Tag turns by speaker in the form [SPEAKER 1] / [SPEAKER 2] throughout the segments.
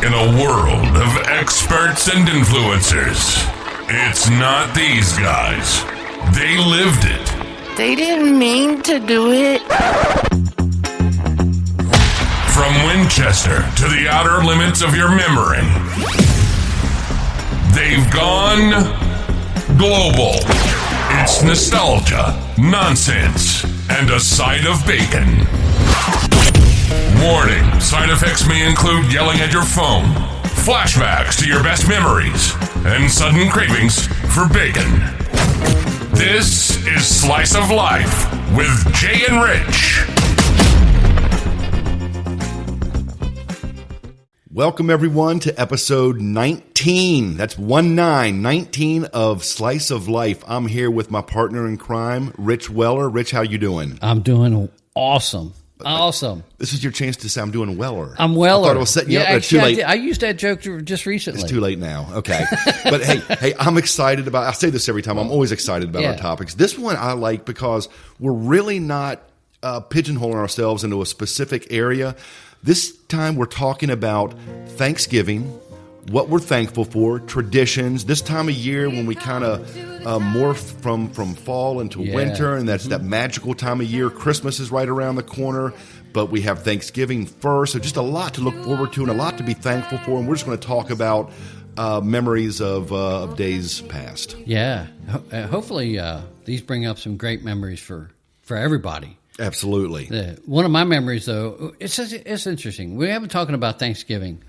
[SPEAKER 1] In a world of experts and influencers, it's not these guys. They lived it.
[SPEAKER 2] They didn't mean to do it.
[SPEAKER 1] From Winchester to the outer limits of your memory, they've gone global. It's nostalgia, nonsense, and a side of bacon. Warning, side effects may include yelling at your phone, flashbacks to your best memories, and sudden cravings for bacon. This is Slice of Life with Jay and Rich.
[SPEAKER 3] Welcome, everyone, to episode 19. That's 19 of Slice of Life. I'm here with my partner in crime, Rich Weller. Rich, how you doing?
[SPEAKER 4] I'm doing awesome. Awesome.
[SPEAKER 3] This is your chance to say I'm doing Weller.
[SPEAKER 4] I'm Weller.
[SPEAKER 3] I thought I was setting you up. It's too late.
[SPEAKER 4] I used that joke just recently.
[SPEAKER 3] It's too late now. Okay. But hey, I'm excited about, I say this every time, I'm always excited about our topics. This one I like because we're really not pigeonholing ourselves into a specific area. This time we're talking about Thanksgiving, what we're thankful for, traditions, this time of year when we kind of morph from fall into winter, and that's that magical time of year. Christmas is right around the corner, but we have Thanksgiving first, so just a lot to look forward to and a lot to be thankful for, and we're just going to talk about memories of days past.
[SPEAKER 4] Yeah. Hopefully these bring up some great memories for everybody.
[SPEAKER 3] Absolutely.
[SPEAKER 4] One of my memories, though, it's interesting. We haven't talking about Thanksgiving.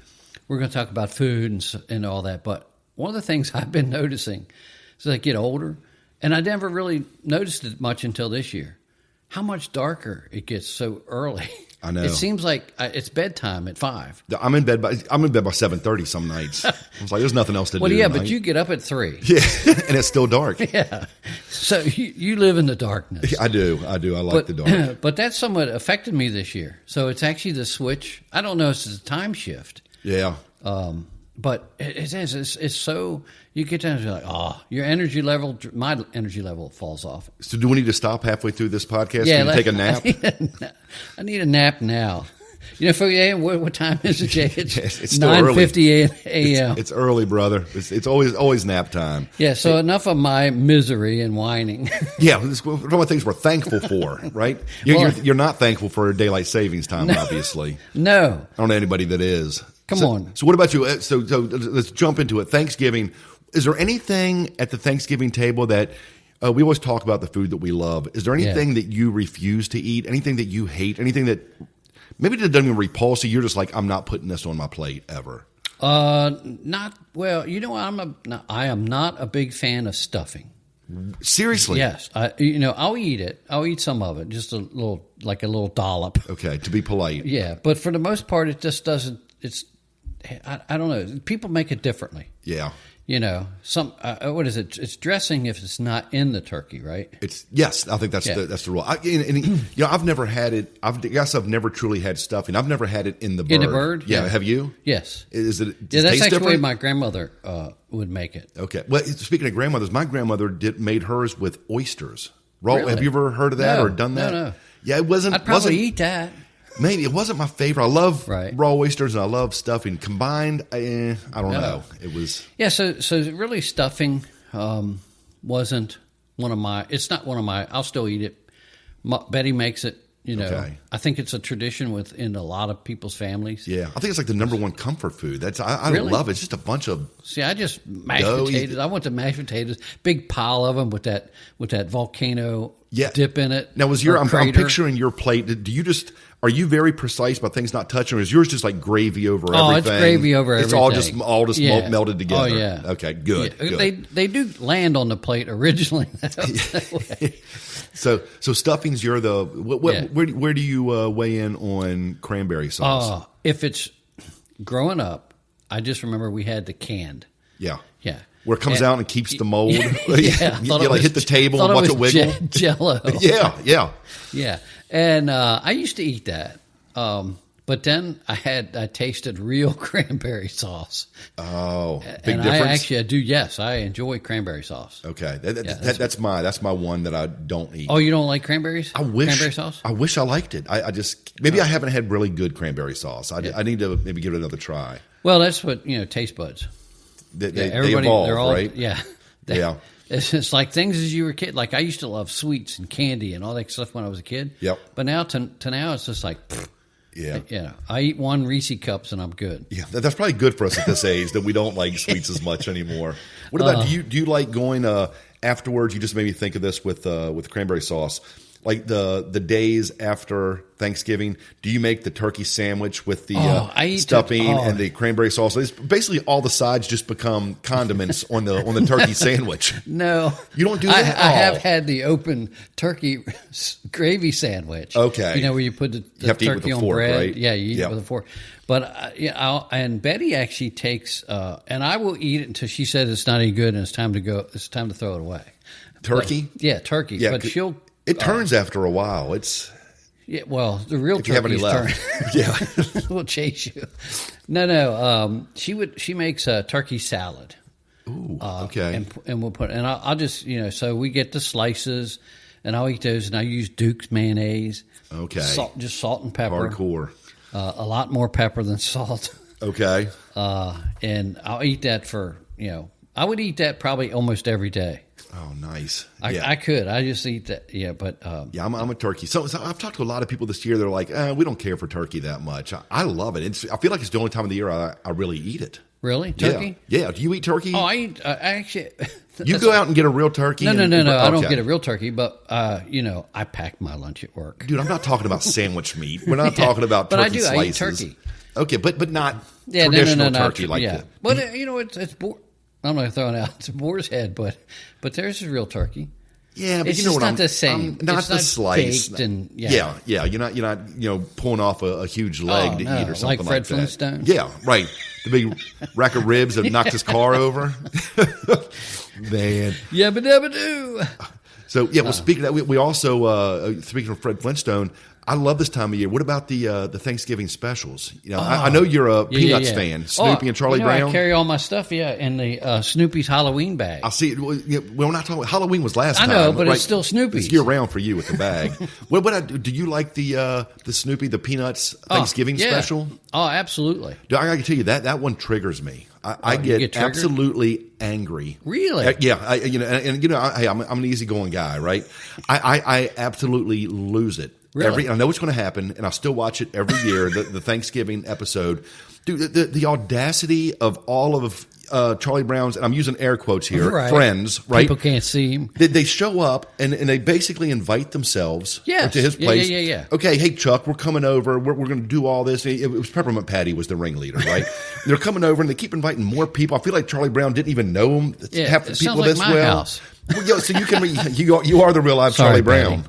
[SPEAKER 4] We're going to talk about food and all that. But one of the things I've been noticing as I get older, and I never really noticed it much until this year, how much darker it gets so early.
[SPEAKER 3] I know.
[SPEAKER 4] It seems like it's bedtime at 5.
[SPEAKER 3] I'm in bed by 7:30 some nights. I was like, there's nothing else to do.
[SPEAKER 4] Well, yeah,
[SPEAKER 3] tonight.
[SPEAKER 4] but you get up at 3.
[SPEAKER 3] Yeah, and it's still dark.
[SPEAKER 4] Yeah. So you live in the darkness.
[SPEAKER 3] I do. I like the dark.
[SPEAKER 4] But that somewhat affected me this year. So it's actually the switch. I don't know if it's a time shift.
[SPEAKER 3] Yeah.
[SPEAKER 4] But it is. It's so, you get down to like, your energy level, my energy level falls off.
[SPEAKER 3] So do we need to stop halfway through this podcast and take a nap?
[SPEAKER 4] I need a nap now. You know, what time is it, Jay?
[SPEAKER 3] It's still
[SPEAKER 4] 9:50 a.m.
[SPEAKER 3] It's early, brother. It's always nap time.
[SPEAKER 4] Yeah, so enough of my misery and whining.
[SPEAKER 3] Yeah, it's one of the things we're thankful for, right? You're not thankful for daylight savings time, obviously.
[SPEAKER 4] No.
[SPEAKER 3] I don't know anybody that is.
[SPEAKER 4] Come on.
[SPEAKER 3] So what about you? So let's jump into it. Thanksgiving. Is there anything at the Thanksgiving table that we always talk about the food that we love? Is there anything that you refuse to eat? Anything that you hate? Anything that maybe it doesn't even repulse you? You're just like, I'm not putting this on my plate ever.
[SPEAKER 4] Not well. You know, I am not a big fan of stuffing.
[SPEAKER 3] Seriously?
[SPEAKER 4] Yes. I'll eat it. I'll eat some of it, just a little dollop.
[SPEAKER 3] Okay, to be polite.
[SPEAKER 4] Yeah, but for the most part, it just doesn't. I don't know. People make it differently.
[SPEAKER 3] Yeah.
[SPEAKER 4] You know, what is it? It's dressing if it's not in the turkey, right?
[SPEAKER 3] Yes. I think that's the rule. I've never had it. I guess I've never truly had stuffing. I've never had it in the bird.
[SPEAKER 4] In the bird?
[SPEAKER 3] Yeah. Have you?
[SPEAKER 4] Yes.
[SPEAKER 3] Is it?
[SPEAKER 4] Yeah, that's actually the way
[SPEAKER 3] different?
[SPEAKER 4] my grandmother would make it.
[SPEAKER 3] Okay. Well, speaking of grandmothers, my grandmother made hers with oysters. Raw.
[SPEAKER 4] Really?
[SPEAKER 3] Have you ever heard of that or done that?
[SPEAKER 4] No.
[SPEAKER 3] Yeah, it wasn't.
[SPEAKER 4] I'd probably eat that.
[SPEAKER 3] Maybe it wasn't my favorite. I love raw oysters and I love stuffing. Combined, I don't know. It was
[SPEAKER 4] So really, stuffing wasn't one of my. It's not one of my. I'll still eat it. Betty makes it. You know,
[SPEAKER 3] okay.
[SPEAKER 4] I think it's a tradition within a lot of people's families.
[SPEAKER 3] Yeah, I think it's like the number one comfort food. I
[SPEAKER 4] Really?
[SPEAKER 3] love it. It's just a bunch of.
[SPEAKER 4] See, I just mashed potatoes. I went to mashed potatoes, big pile of them with that volcano dip in it.
[SPEAKER 3] Now, I'm picturing your plate. Are you very precise about things not touching, or is yours just like gravy over everything?
[SPEAKER 4] Oh, it's gravy over everything.
[SPEAKER 3] It's all just melted together.
[SPEAKER 4] Oh, yeah.
[SPEAKER 3] Okay, good.
[SPEAKER 4] Yeah.
[SPEAKER 3] Good.
[SPEAKER 4] They do land on the plate originally. That way.
[SPEAKER 3] So stuffings, where do you weigh in on cranberry sauce?
[SPEAKER 4] If it's growing up, I just remember we had the canned.
[SPEAKER 3] Yeah.
[SPEAKER 4] Yeah.
[SPEAKER 3] Where it comes out and keeps the mold.
[SPEAKER 4] Yeah.
[SPEAKER 3] you hit the table and watch it wiggle.
[SPEAKER 4] Jello.
[SPEAKER 3] Yeah.
[SPEAKER 4] Yeah. And I used to eat that. But then I tasted real cranberry sauce.
[SPEAKER 3] Oh,
[SPEAKER 4] big
[SPEAKER 3] difference.
[SPEAKER 4] I do. Yes, I enjoy cranberry sauce.
[SPEAKER 3] Okay, that's my one that I don't eat.
[SPEAKER 4] Oh, you don't like cranberries? Cranberry sauce?
[SPEAKER 3] I wish I liked it. I just maybe I haven't had really good cranberry sauce. I need to maybe give it another try.
[SPEAKER 4] Well, that's what taste buds.
[SPEAKER 3] They evolve,
[SPEAKER 4] they're all,
[SPEAKER 3] right?
[SPEAKER 4] Yeah,
[SPEAKER 3] Yeah.
[SPEAKER 4] It's like things as you were a kid. Like I used to love sweets and candy and all that stuff when I was a kid.
[SPEAKER 3] Yep.
[SPEAKER 4] But now to now, it's just like, pfft,
[SPEAKER 3] yeah.
[SPEAKER 4] I eat one Reese cups and I'm good.
[SPEAKER 3] Yeah, that's probably good for us at this age that we don't like sweets as much anymore. What about do you like going afterwards? You just made me think of this with cranberry sauce. Like the days after Thanksgiving, do you make the turkey sandwich with the stuffing and the cranberry sauce? It's basically all the sides just become condiments on the turkey sandwich.
[SPEAKER 4] No,
[SPEAKER 3] you don't do that.
[SPEAKER 4] I have had the open turkey gravy sandwich.
[SPEAKER 3] Okay,
[SPEAKER 4] where you put the
[SPEAKER 3] have to
[SPEAKER 4] turkey
[SPEAKER 3] eat with a
[SPEAKER 4] on
[SPEAKER 3] fork,
[SPEAKER 4] bread.
[SPEAKER 3] right?
[SPEAKER 4] Yeah, you eat it with a fork. But and Betty actually takes, and I will eat it until she says it's not any good and it's time to go. It's time to throw it away.
[SPEAKER 3] Turkey,
[SPEAKER 4] turkey.
[SPEAKER 3] Yeah,
[SPEAKER 4] but she'll.
[SPEAKER 3] It turns after a while.
[SPEAKER 4] Well, the real turkey's turn.
[SPEAKER 3] Yeah,
[SPEAKER 4] we'll chase you. No. She makes a turkey salad.
[SPEAKER 3] Ooh, okay.
[SPEAKER 4] And we'll put I'll just so we get the slices, and I'll eat those, and I use Duke's mayonnaise.
[SPEAKER 3] Okay.
[SPEAKER 4] Just salt and pepper.
[SPEAKER 3] Hardcore.
[SPEAKER 4] A lot more pepper than salt.
[SPEAKER 3] Okay.
[SPEAKER 4] And I'll eat that for I would eat that probably almost every day.
[SPEAKER 3] Oh, nice.
[SPEAKER 4] I could. I just eat that. Yeah, but
[SPEAKER 3] I'm a turkey. So I've talked to a lot of people this year. They're like, we don't care for turkey that much. I love it. I feel like it's the only time of the year I really eat it.
[SPEAKER 4] Really, turkey?
[SPEAKER 3] Yeah. Do you eat turkey?
[SPEAKER 4] Oh, I eat. Actually,
[SPEAKER 3] you go out and get a real turkey.
[SPEAKER 4] No.
[SPEAKER 3] Okay.
[SPEAKER 4] I don't get a real turkey, but I pack my lunch at work.
[SPEAKER 3] Dude, I'm not talking about sandwich meat. We're not talking about turkey
[SPEAKER 4] but I do.
[SPEAKER 3] slices.
[SPEAKER 4] I eat turkey.
[SPEAKER 3] Okay, but not traditional turkey like that.
[SPEAKER 4] But it's I'm not throwing out it's a boar's head, but there's a real turkey.
[SPEAKER 3] Yeah, but
[SPEAKER 4] it's just not the same.
[SPEAKER 3] Not
[SPEAKER 4] it's
[SPEAKER 3] the slice.
[SPEAKER 4] Baked and,
[SPEAKER 3] yeah. You're not pulling off a huge leg to eat or something
[SPEAKER 4] like Fred
[SPEAKER 3] that.
[SPEAKER 4] Flintstone.
[SPEAKER 3] Yeah, right. The big rack of ribs that knocked his car over. Man.
[SPEAKER 4] Yabba dabba doo.
[SPEAKER 3] So well, speaking of that, we also speaking of Fred Flintstone. I love this time of year. What about the Thanksgiving specials? I know you're a Peanuts fan. Snoopy and Charlie Brown.
[SPEAKER 4] I carry all my stuff, in the Snoopy's Halloween bag.
[SPEAKER 3] I see. We're not talking. Halloween was last time.
[SPEAKER 4] I know, but it's still Snoopy's.
[SPEAKER 3] It's year round for you with the bag. Do you like the Snoopy, the Peanuts Thanksgiving special?
[SPEAKER 4] Oh, absolutely.
[SPEAKER 3] I got to tell you that one triggers me. I get absolutely angry.
[SPEAKER 4] Really?
[SPEAKER 3] Yeah. I'm an easygoing guy, right? I absolutely lose it.
[SPEAKER 4] Really?
[SPEAKER 3] I know what's going to happen, and I still watch it every year. The Thanksgiving episode, dude. The audacity of all of Charlie Brown's, and I'm using air quotes here, friends, right?
[SPEAKER 4] People can't see him.
[SPEAKER 3] They show up and they basically invite themselves to his place.
[SPEAKER 4] Yeah.
[SPEAKER 3] Okay, hey Chuck, we're coming over. We're going to do all this. It was Peppermint Patty was the ringleader, right? They're coming over and they keep inviting more people. I feel like Charlie Brown didn't even know him. Half the people
[SPEAKER 4] like
[SPEAKER 3] this
[SPEAKER 4] my
[SPEAKER 3] well.
[SPEAKER 4] House.
[SPEAKER 3] Well, so you are the real live Charlie Brown.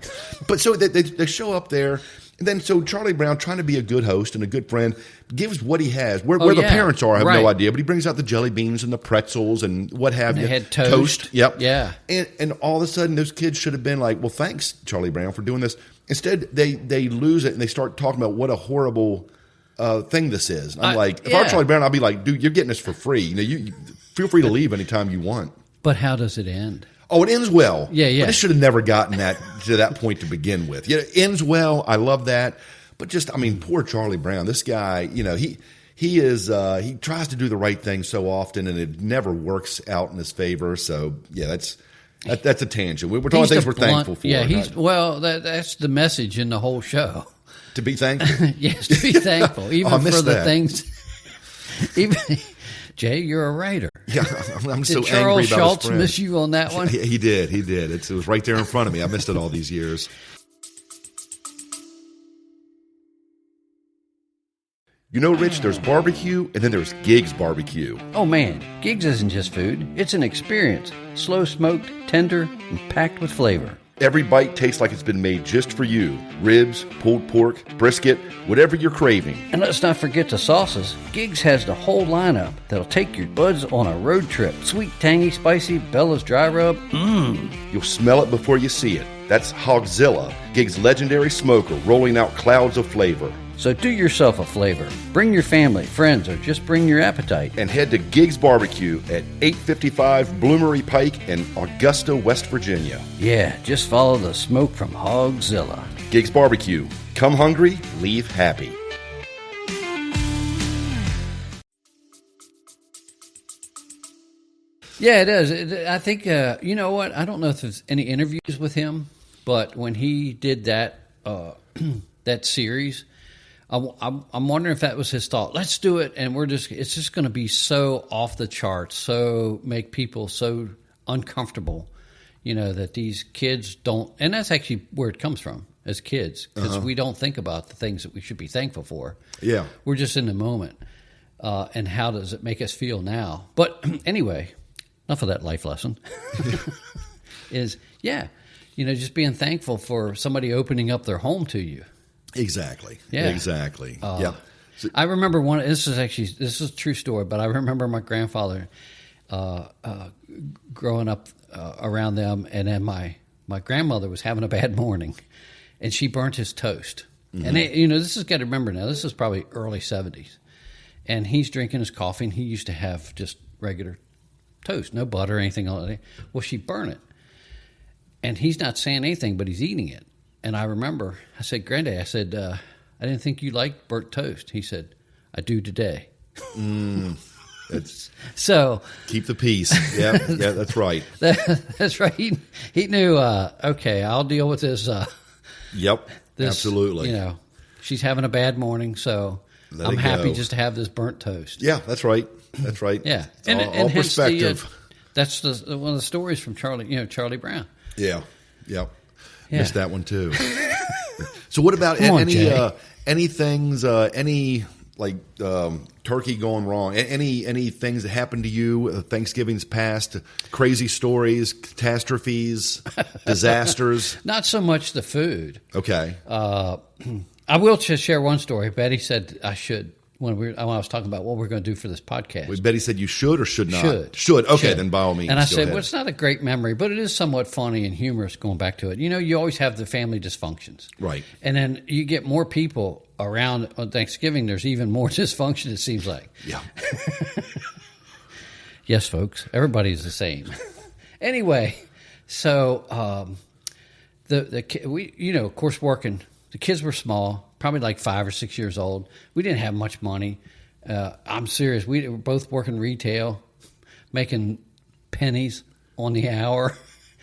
[SPEAKER 3] But so they show up there. And then, so Charlie Brown, trying to be a good host and a good friend, gives what he has. Where the parents are, I have no idea. But he brings out the jelly beans and the pretzels and what have you.
[SPEAKER 4] They had toast.
[SPEAKER 3] Yep.
[SPEAKER 4] Yeah.
[SPEAKER 3] And all of a sudden, those kids should have been like, well, thanks, Charlie Brown, for doing this. Instead, they lose it and they start talking about what a horrible thing this is. And I'm like, if I were Charlie Brown, I'd be like, dude, you're getting this for free. You feel free to leave anytime you want.
[SPEAKER 4] But how does it end?
[SPEAKER 3] Oh, it ends well.
[SPEAKER 4] Yeah.
[SPEAKER 3] But it should have never gotten to that point to begin with. Yeah, it ends well. I love that. But poor Charlie Brown. This guy, he tries to do the right thing so often, and it never works out in his favor. So yeah, that's a tangent. We're talking things we're thankful for.
[SPEAKER 4] Yeah, that's the message in the whole show.
[SPEAKER 3] To be thankful.
[SPEAKER 4] Yes, to be thankful, even for the things. Even. Jay, you're a writer.
[SPEAKER 3] Yeah, I'm so angry about his friend.
[SPEAKER 4] Did Charles Schultz miss you on that one?
[SPEAKER 3] He did. It was right there in front of me. I missed it all these years. Rich, there's barbecue, and then there's Gig's Barbecue.
[SPEAKER 4] Oh, man, Gig's isn't just food. It's an experience. Slow smoked, tender, and packed with flavor.
[SPEAKER 3] Every bite tastes like it's been made just for you. Ribs, pulled pork, brisket, whatever you're craving.
[SPEAKER 4] And let's not forget the sauces. Gig's has the whole lineup that'll take your buds on a road trip. Sweet, tangy, spicy, Bella's dry rub.
[SPEAKER 3] You'll smell it before you see it. That's Hogzilla, Gig's legendary smoker, rolling out clouds of flavor.
[SPEAKER 4] So do yourself a flavor. Bring your family, friends, or just bring your appetite.
[SPEAKER 3] And head to Gigs Barbecue at 855 Bloomery Pike in Augusta, West Virginia.
[SPEAKER 4] Yeah, just follow the smoke from Hogzilla.
[SPEAKER 3] Gigs Barbecue. Come hungry, leave happy.
[SPEAKER 4] Yeah, it is. I think, you know what? I don't know if there's any interviews with him, but when he did that that series, I'm wondering if that was his thought. Let's do it, and it's just going to be so off the charts, so make people so uncomfortable, that these kids don't, and that's actually where it comes from as kids, because we don't think about the things that we should be thankful for.
[SPEAKER 3] Yeah.
[SPEAKER 4] We're just in the moment, and how does it make us feel now? But anyway, enough of that life lesson. Is, just being thankful for somebody opening up their home to you.
[SPEAKER 3] Exactly.
[SPEAKER 4] Yeah.
[SPEAKER 3] Exactly.
[SPEAKER 4] I remember this is a true story, but I remember my grandfather growing up around them, and then my grandmother was having a bad morning, and she burnt his toast. Mm-hmm. And this is got to remember now. This is probably early 70s, and he's drinking his coffee, and he used to have just regular toast, no butter or anything on it. Well, she burned it, and he's not saying anything, but he's eating it. And I remember, I said, Granddad, I said, I didn't think you liked burnt toast. He said, I do today. So
[SPEAKER 3] keep the peace. Yeah, that's right.
[SPEAKER 4] That's right. He knew, okay, I'll deal with this.
[SPEAKER 3] Yep, absolutely.
[SPEAKER 4] She's having a bad morning, so I'm happy just to have this burnt toast.
[SPEAKER 3] Yeah, that's right. That's right.
[SPEAKER 4] Yeah.
[SPEAKER 3] It's all perspective.
[SPEAKER 4] That's one of the stories from Charlie Brown.
[SPEAKER 3] Yeah.
[SPEAKER 4] Yeah.
[SPEAKER 3] Missed that one too. So what about any things, any like turkey going wrong? Any things that happened to you? Thanksgiving's past, crazy stories, catastrophes, disasters.
[SPEAKER 4] Not so much the food.
[SPEAKER 3] Okay.
[SPEAKER 4] I will just share one story. Betty said I should when I was talking about what we're going to do for this podcast.
[SPEAKER 3] Wait, Betty said you should or should not?
[SPEAKER 4] Should.
[SPEAKER 3] Okay, then by all means.
[SPEAKER 4] And I said, well, it's not a great memory, but it is somewhat funny and humorous going back to it. You always have the family dysfunctions.
[SPEAKER 3] Right.
[SPEAKER 4] And then you get more people around on Thanksgiving. There's even more dysfunction, it seems like.
[SPEAKER 3] Yeah.
[SPEAKER 4] Yes, folks. Everybody's the same. Anyway, so we of course, working. The kids were small, probably like 5 or 6 years old. We didn't have much money. I'm serious. We were both working retail, making pennies on the hour.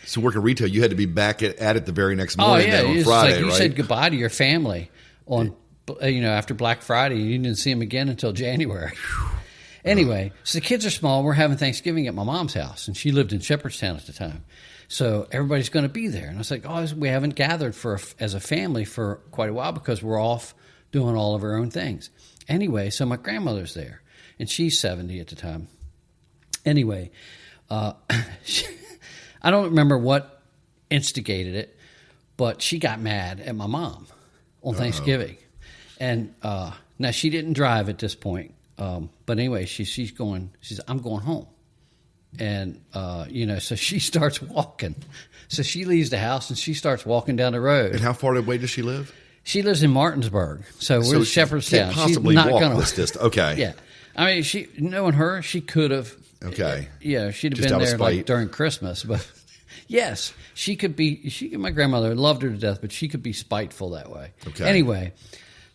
[SPEAKER 3] So working retail, you had to be back at it the very next morning on Friday, right?
[SPEAKER 4] You said goodbye to your family on, after Black Friday. You didn't see them again until January. Anyway, so the kids are small. We're having Thanksgiving at my mom's house, and she lived in Shepherdstown at the time. So everybody's going to be there. And I was like, we haven't gathered as a family for quite a while because we're off doing all of our own things. Anyway, so my grandmother's there, and she's 70 at the time. Anyway, I don't remember what instigated it, but she got mad at my mom on Thanksgiving. And now she didn't drive at this point. But anyway, she's I'm going home. And, so she starts walking. So she leaves the house and she starts walking down the road.
[SPEAKER 3] And how far away does she live?
[SPEAKER 4] She lives in Martinsburg. So we're in Shepherdstown.
[SPEAKER 3] Can't possibly
[SPEAKER 4] she's not
[SPEAKER 3] walk this distance. Okay.
[SPEAKER 4] Yeah. I mean, knowing her, she could have.
[SPEAKER 3] Okay.
[SPEAKER 4] Yeah, she'd have
[SPEAKER 3] Just
[SPEAKER 4] been
[SPEAKER 3] out of
[SPEAKER 4] there
[SPEAKER 3] spite.
[SPEAKER 4] like during Christmas. But yes, she could be. My grandmother loved her to death, but she could be spiteful that way.
[SPEAKER 3] Okay.
[SPEAKER 4] Anyway,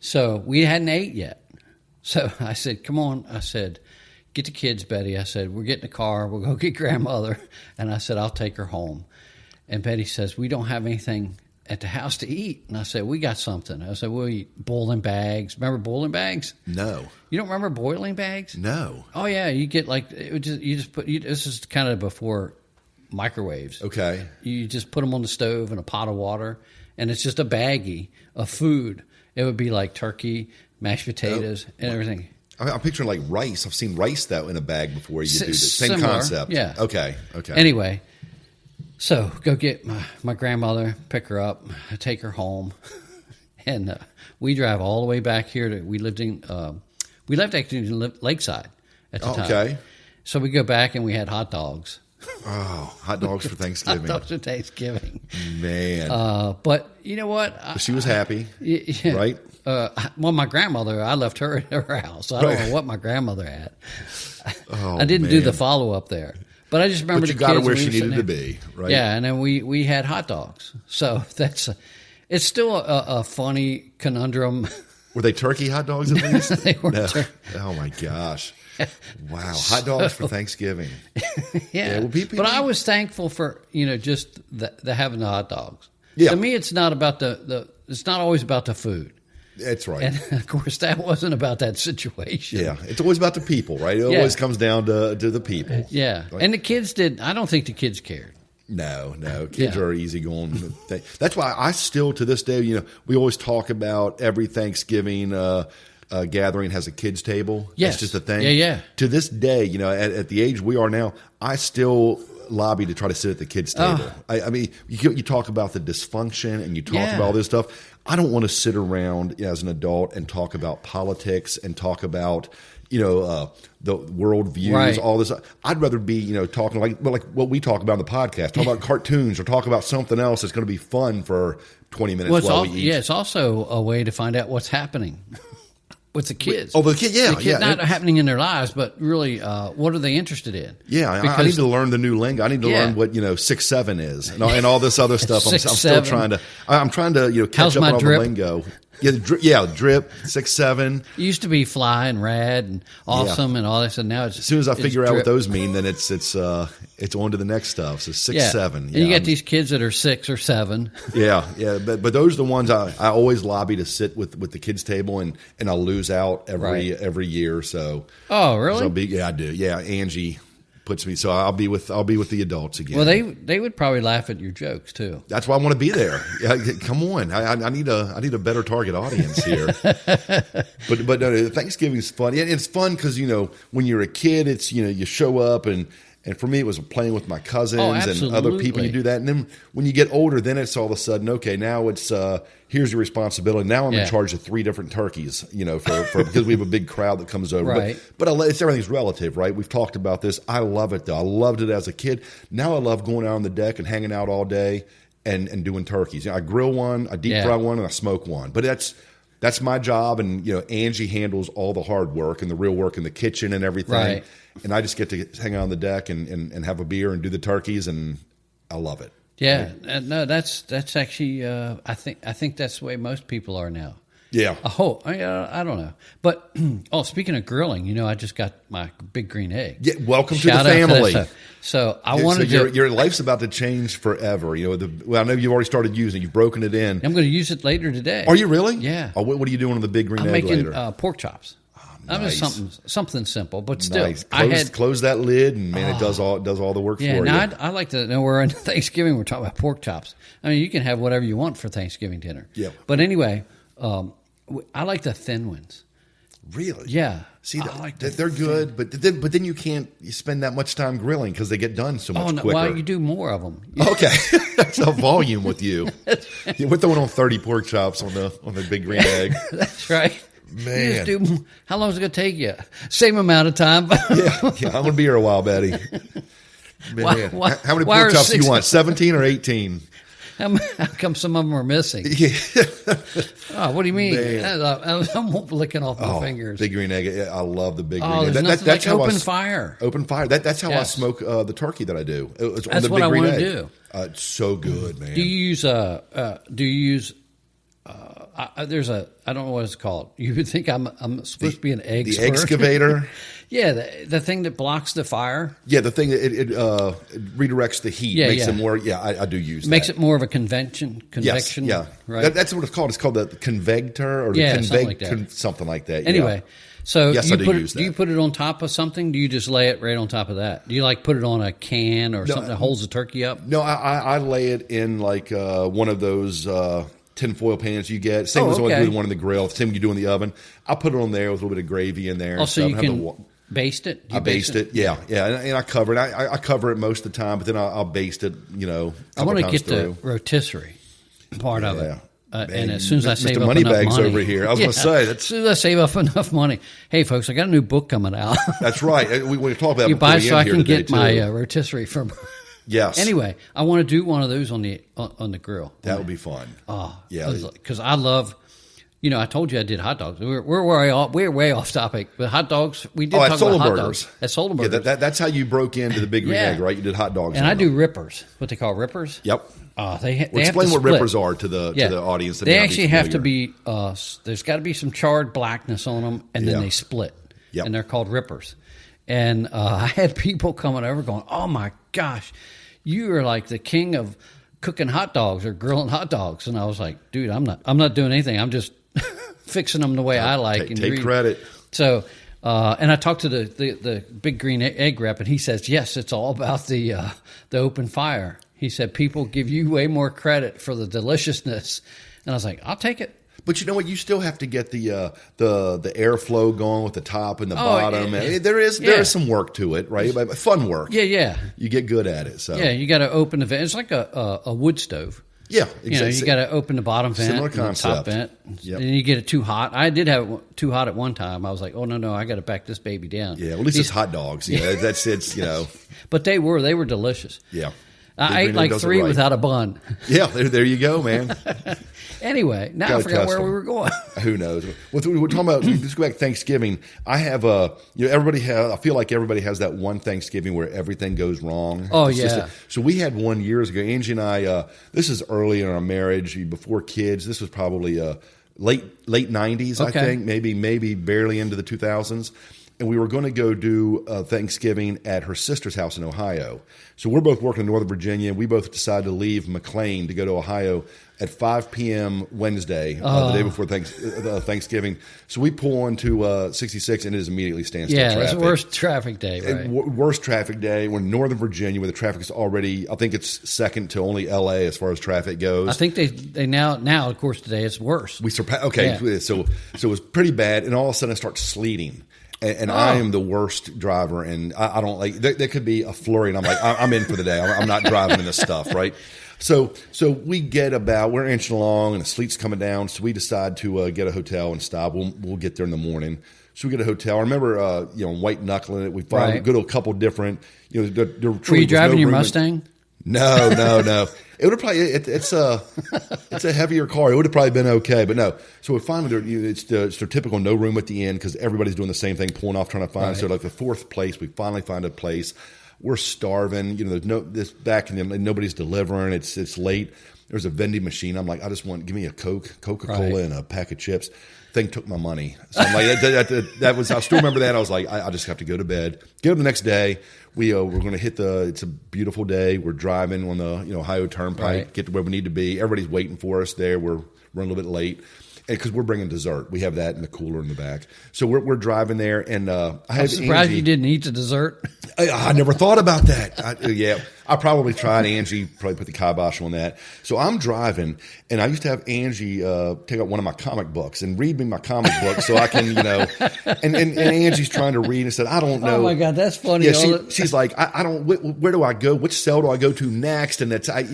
[SPEAKER 4] so we hadn't ate yet. So I said, come on. I said, get the kids, Betty. I said, we're getting a car. We'll go get grandmother. And I said, I'll take her home. And Betty says, we don't have anything at the house to eat. And I said, we got something. I said, we'll eat boiling bags. Remember boiling bags?
[SPEAKER 3] No.
[SPEAKER 4] You don't remember boiling bags?
[SPEAKER 3] No.
[SPEAKER 4] Oh, yeah. You get this is kind of before microwaves.
[SPEAKER 3] Okay.
[SPEAKER 4] You just put them on the stove in a pot of water, and it's just a baggie of food. It would be like turkey, mashed potatoes, and everything.
[SPEAKER 3] I'm picturing like rice. I've seen rice though in a bag before. You do the same
[SPEAKER 4] similar,
[SPEAKER 3] concept.
[SPEAKER 4] Yeah.
[SPEAKER 3] Okay.
[SPEAKER 4] Anyway, so go get my grandmother, pick her up, take her home, and we drive all the way back here. We lived actually in Lakeside at the time.
[SPEAKER 3] Okay.
[SPEAKER 4] So we go back and we had hot dogs
[SPEAKER 3] Oh, hot dogs for Thanksgiving.
[SPEAKER 4] Hot dogs for Thanksgiving.
[SPEAKER 3] Man.
[SPEAKER 4] But you know what?
[SPEAKER 3] She was happy,
[SPEAKER 4] yeah,
[SPEAKER 3] right?
[SPEAKER 4] Well, my grandmother, I left her at her house. I don't know what my grandmother had.
[SPEAKER 3] Oh,
[SPEAKER 4] I didn't do the follow-up there. But I just remember
[SPEAKER 3] but you
[SPEAKER 4] the
[SPEAKER 3] got her
[SPEAKER 4] kids
[SPEAKER 3] where
[SPEAKER 4] we
[SPEAKER 3] she
[SPEAKER 4] were
[SPEAKER 3] needed
[SPEAKER 4] sitting
[SPEAKER 3] to
[SPEAKER 4] there.
[SPEAKER 3] be, right?
[SPEAKER 4] Yeah, and then we had hot dogs. So it's still a funny conundrum.
[SPEAKER 3] Were they turkey hot dogs at least?
[SPEAKER 4] They were.
[SPEAKER 3] No. Oh my gosh! Wow, hot dogs for Thanksgiving.
[SPEAKER 4] Yeah,
[SPEAKER 3] well,
[SPEAKER 4] but I was thankful for just the having the hot dogs.
[SPEAKER 3] Yeah.
[SPEAKER 4] To me, it's not about it's not always about the food.
[SPEAKER 3] That's right.
[SPEAKER 4] And of course, that wasn't about that situation.
[SPEAKER 3] Yeah, it's always about the people, right? It always comes down to the people.
[SPEAKER 4] Yeah, and the kids did. I don't think the kids cared.
[SPEAKER 3] No, kids are easygoing. That's why I still, to this day, we always talk about every Thanksgiving gathering has a kids table.
[SPEAKER 4] Yes.
[SPEAKER 3] It's just a thing.
[SPEAKER 4] Yeah.
[SPEAKER 3] To this day, at the age we are now, I still lobby to try to sit at the kids table. I mean, you talk about the dysfunction and you talk about all this stuff. I don't want to sit around as an adult and talk about politics and talk about the world views, all this. I'd rather be, talking like what we talk about in the podcast, talk about cartoons or talk about something else that's going to be fun for 20 minutes while we eat.
[SPEAKER 4] Yeah, it's also a way to find out what's happening with the kids.
[SPEAKER 3] The kid, yeah.
[SPEAKER 4] Not happening in their lives, but really, what are they interested in?
[SPEAKER 3] Yeah, I need to learn the new lingo. I need to learn what 6'7" is and all this other stuff. I'm still trying to. I'm trying to catch up on all the lingo. Yeah, drip 6'7".
[SPEAKER 4] It used to be fly and rad and awesome and all this, and now it's
[SPEAKER 3] as soon as I figure out
[SPEAKER 4] drip.
[SPEAKER 3] what those mean, then it's on to the next stuff. So 6'7".
[SPEAKER 4] And you get these kids that are 6 or 7.
[SPEAKER 3] Yeah, but those are the ones I always lobby to sit with the kids table, and I'll lose out every year. So
[SPEAKER 4] oh really?
[SPEAKER 3] So I do. Yeah, Angie puts me. So I'll be with the adults again.
[SPEAKER 4] Well, they would probably laugh at your jokes too.
[SPEAKER 3] That's why I want to be there. Come on, I need a better target audience here. but no, Thanksgiving is fun. It's fun because when you're a kid, it's you show up and for me it was playing with my cousins and other people. You do that, and then when you get older, then it's all of a sudden okay. Now it's here's your responsibility. Now I'm in charge of 3 different turkeys. For because we have a big crowd that comes over.
[SPEAKER 4] Right.
[SPEAKER 3] But it's everything's relative, right? We've talked about this. I love it though. I loved it as a kid. Now I love going out on the deck and hanging out all day and doing turkeys. I grill one, I deep fry one, and I smoke one. But that's my job, and Angie handles all the hard work and the real work in the kitchen and everything.
[SPEAKER 4] Right.
[SPEAKER 3] And I just get to hang out on the deck and have a beer and do the turkeys, and I love it.
[SPEAKER 4] Yeah, no, that's actually I think that's the way most people are now.
[SPEAKER 3] Yeah.
[SPEAKER 4] I don't know, but speaking of grilling, I just got my big green egg.
[SPEAKER 3] Yeah, welcome
[SPEAKER 4] Shout
[SPEAKER 3] to the family.
[SPEAKER 4] So I wanted to.
[SPEAKER 3] Your life's about to change forever. I know you've already started using it. You've broken it in.
[SPEAKER 4] I'm going to use it later today.
[SPEAKER 3] Are you really?
[SPEAKER 4] Yeah.
[SPEAKER 3] Oh, what are you doing on the big green
[SPEAKER 4] I'm
[SPEAKER 3] egg
[SPEAKER 4] making
[SPEAKER 3] later?
[SPEAKER 4] pork chops.
[SPEAKER 3] Nice.
[SPEAKER 4] I mean, something simple, but still,
[SPEAKER 3] nice. Close that lid, and man, it does all the work for you.
[SPEAKER 4] Now I like to know we're in Thanksgiving. We're talking about pork chops. I mean, you can have whatever you want for Thanksgiving dinner.
[SPEAKER 3] Yeah.
[SPEAKER 4] But anyway, I like the thin ones.
[SPEAKER 3] Really?
[SPEAKER 4] Yeah.
[SPEAKER 3] See, they're good, but then you can't spend that much time grilling because they get done so much quicker.
[SPEAKER 4] Well, you do more of them.
[SPEAKER 3] Okay, that's a volume with you. We're throwing on 30 pork chops on the big green egg.
[SPEAKER 4] That's right.
[SPEAKER 3] Man,
[SPEAKER 4] how long is it going to take you? Same amount of time.
[SPEAKER 3] yeah, I'm going to be here a while, Betty. Man, how many pork chops do you want? 17 or 18?
[SPEAKER 4] How come some of them are missing?
[SPEAKER 3] Yeah.
[SPEAKER 4] What do you mean? I'm licking off my fingers.
[SPEAKER 3] Big green egg. I love the big green egg.
[SPEAKER 4] That's like open fire.
[SPEAKER 3] Open fire. That's how I smoke the turkey that I do.
[SPEAKER 4] That's what I want to do.
[SPEAKER 3] It's so good, man.
[SPEAKER 4] Do you use there's I don't know what it's called. You would think I'm supposed to be an expert.
[SPEAKER 3] The excavator.
[SPEAKER 4] Yeah, the thing that blocks the fire.
[SPEAKER 3] Yeah, the thing that it redirects the heat, makes it more. Yeah, I do use that.
[SPEAKER 4] Makes it more of a convection.
[SPEAKER 3] Yes, yeah,
[SPEAKER 4] right.
[SPEAKER 3] That's what it's called. It's called the convector or the something like that.
[SPEAKER 4] Anyway, so
[SPEAKER 3] yes, I do use that.
[SPEAKER 4] Do you put it on top of something? Do you just lay it right on top of that? Do you put it on a can or something that holds the turkey up?
[SPEAKER 3] No, I lay it in one of those tinfoil pans you get. Same as the one in the grill. Same you do in the oven. I put it on there with a little bit of gravy in there.
[SPEAKER 4] Oh, so you can baste it?
[SPEAKER 3] I baste it. Yeah. And I cover it. I cover it most of the time, but then I'll baste it,
[SPEAKER 4] I want to get the rotisserie part of it. and as soon as I save
[SPEAKER 3] Mr.
[SPEAKER 4] up
[SPEAKER 3] Moneybags
[SPEAKER 4] enough money
[SPEAKER 3] over here. I was going to say
[SPEAKER 4] as soon as I save up enough money. Hey, folks, I got a new book coming out.
[SPEAKER 3] That's right. We talk about
[SPEAKER 4] you buy so I can get
[SPEAKER 3] too.
[SPEAKER 4] my rotisserie from.
[SPEAKER 3] Yes.
[SPEAKER 4] Anyway, I want to do one of those on the grill.
[SPEAKER 3] That would be fun.
[SPEAKER 4] Oh,
[SPEAKER 3] yeah.
[SPEAKER 4] Because I love. I told you I did hot dogs. We're way off topic, but hot dogs. We did talk about hot dogs at Solenbergers.
[SPEAKER 3] Yeah, that's how you broke into the Big Green Egg, right? You did hot dogs,
[SPEAKER 4] and I do rippers. What they call rippers.
[SPEAKER 3] Yep.
[SPEAKER 4] They have
[SPEAKER 3] explain
[SPEAKER 4] to
[SPEAKER 3] what
[SPEAKER 4] split.
[SPEAKER 3] rippers are to the audience. That
[SPEAKER 4] They actually have to be. There's got to be some charred blackness on them, and then they split.
[SPEAKER 3] Yep.
[SPEAKER 4] And they're called rippers. And I had people coming over going, "Oh my gosh, you are like the king of cooking hot dogs or grilling hot dogs." And I was like, "Dude, I'm not doing anything. I'm just fixing them the way I like."
[SPEAKER 3] Take credit.
[SPEAKER 4] So, and I talked to the Big Green Egg rep, and he says, "Yes, it's all about the open fire." He said, "People give you way more credit for the deliciousness," and I was like, "I'll take it."
[SPEAKER 3] But you know what? You still have to get the airflow going with the top and the bottom. There is some work to it, right? But fun work.
[SPEAKER 4] Yeah.
[SPEAKER 3] You get good at it. So
[SPEAKER 4] yeah, you got to open the vent. It's like a wood stove.
[SPEAKER 3] Yeah, exactly.
[SPEAKER 4] You got to open the bottom vent,
[SPEAKER 3] Similar
[SPEAKER 4] and the
[SPEAKER 3] concept.
[SPEAKER 4] top vent,
[SPEAKER 3] Yep.
[SPEAKER 4] and you get it too hot. I did have it too hot at one time. I was like, "Oh no, I got to back this baby down."
[SPEAKER 3] Yeah, well, at least it's hot dogs. That's it's.
[SPEAKER 4] But they were delicious.
[SPEAKER 3] Yeah.
[SPEAKER 4] I ate like 3 without a bun.
[SPEAKER 3] Yeah, there you go, man.
[SPEAKER 4] Anyway, now I forgot where we were going.
[SPEAKER 3] Who knows? We're talking about, let's go back to Thanksgiving. I have I feel like everybody has that one Thanksgiving where everything goes wrong.
[SPEAKER 4] Oh, yeah.
[SPEAKER 3] So we had one years ago. Angie and I, this is early in our marriage, before kids. This was probably late 90s, I think, maybe barely into the 2000s. And we were going to go do Thanksgiving at her sister's house in Ohio. So we're both working in Northern Virginia. We both decided to leave McLean to go to Ohio at 5 p.m. Wednesday, the day before Thanksgiving. So we pull into 66, and it is immediately standstill traffic.
[SPEAKER 4] Yeah, it's the worst traffic day, right?
[SPEAKER 3] Worst traffic day. We're in Northern Virginia, where the traffic is already, I think it's second to only L.A. as far as traffic goes.
[SPEAKER 4] I think they now, of course, today it's worse.
[SPEAKER 3] We surpassed. Okay, yeah. So it was pretty bad, and all of a sudden it starts sleeting. And I am the worst driver, and I don't like. There could be a flurry, and I'm like, I'm in for the day. I'm not driving in this stuff, right? So we we're inching along, and the sleet's coming down. So we decide to get a hotel and stop. We'll get there in the morning. So we get a hotel. I remember, white knuckling it. We go to a couple different.
[SPEAKER 4] Were you driving your Mustang?
[SPEAKER 3] No. It would have probably it's a heavier car. It would have probably been okay, but no. So we finally it's their typical no room at the end because everybody's doing the same thing, pulling off trying to find. Right. So like the fourth place, we finally find a place. We're starving. There's this back in them. Nobody's delivering. It's late. There's a vending machine. I'm like, give me a Coca-Cola, and a pack of chips. Thing took my money. So I'm like, that was. I still remember that. I was like, I just have to go to bed. Get up the next day. We're going to hit it's a beautiful day. We're driving on the Ohio Turnpike, get to where we need to be. Everybody's waiting for us there. We're running a little bit late because we're bringing dessert. We have that in the cooler in the back. So we're driving there, and
[SPEAKER 4] I'm surprised you didn't eat the dessert.
[SPEAKER 3] I never thought about that. I probably tried. Angie probably put the kibosh on that. So I'm driving, and I used to have Angie take out one of my comic books and read me my comic book so I can, and Angie's trying to read and said, I don't know.
[SPEAKER 4] Oh my God, that's funny.
[SPEAKER 3] Yeah, she's like, I don't. Where do I go? Which cell do I go to next? And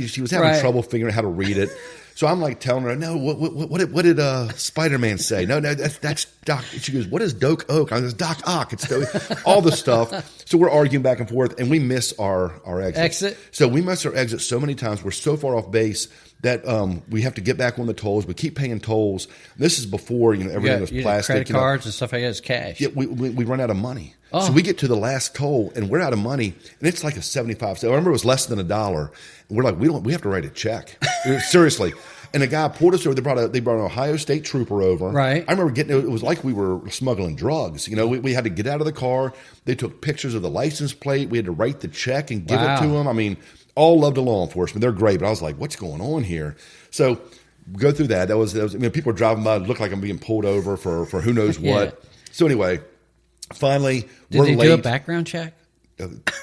[SPEAKER 3] she was having trouble figuring out how to read it. So I'm like telling her, no, what did Spider-Man say? No, that's Doc. She goes, what is Doc Ock? I was Doc Ock. It's all the stuff. So we're arguing back and forth, and we miss our exit. So we miss our exit so many times. We're so far off base that we have to get back on the tolls. We keep paying tolls. This is before everything was plastic.
[SPEAKER 4] Credit cards and stuff like that is cash.
[SPEAKER 3] Yeah, we run out of money. Oh. So we get to the last toll, and we're out of money, and it's like a 75 cent. I remember it was less than $1. And we're like, we have to write a check. Seriously. And the guy pulled us over. They brought an Ohio State trooper over.
[SPEAKER 4] Right.
[SPEAKER 3] I remember it was like we were smuggling drugs. We had to get out of the car. They took pictures of the license plate. We had to write the check and give it to them. I mean, all love to law enforcement. They're great. But I was like, what's going on here? So go through that. That was people were driving by. It looked like I'm being pulled over for who knows what. So anyway, finally,
[SPEAKER 4] we're late. Did they do a background check?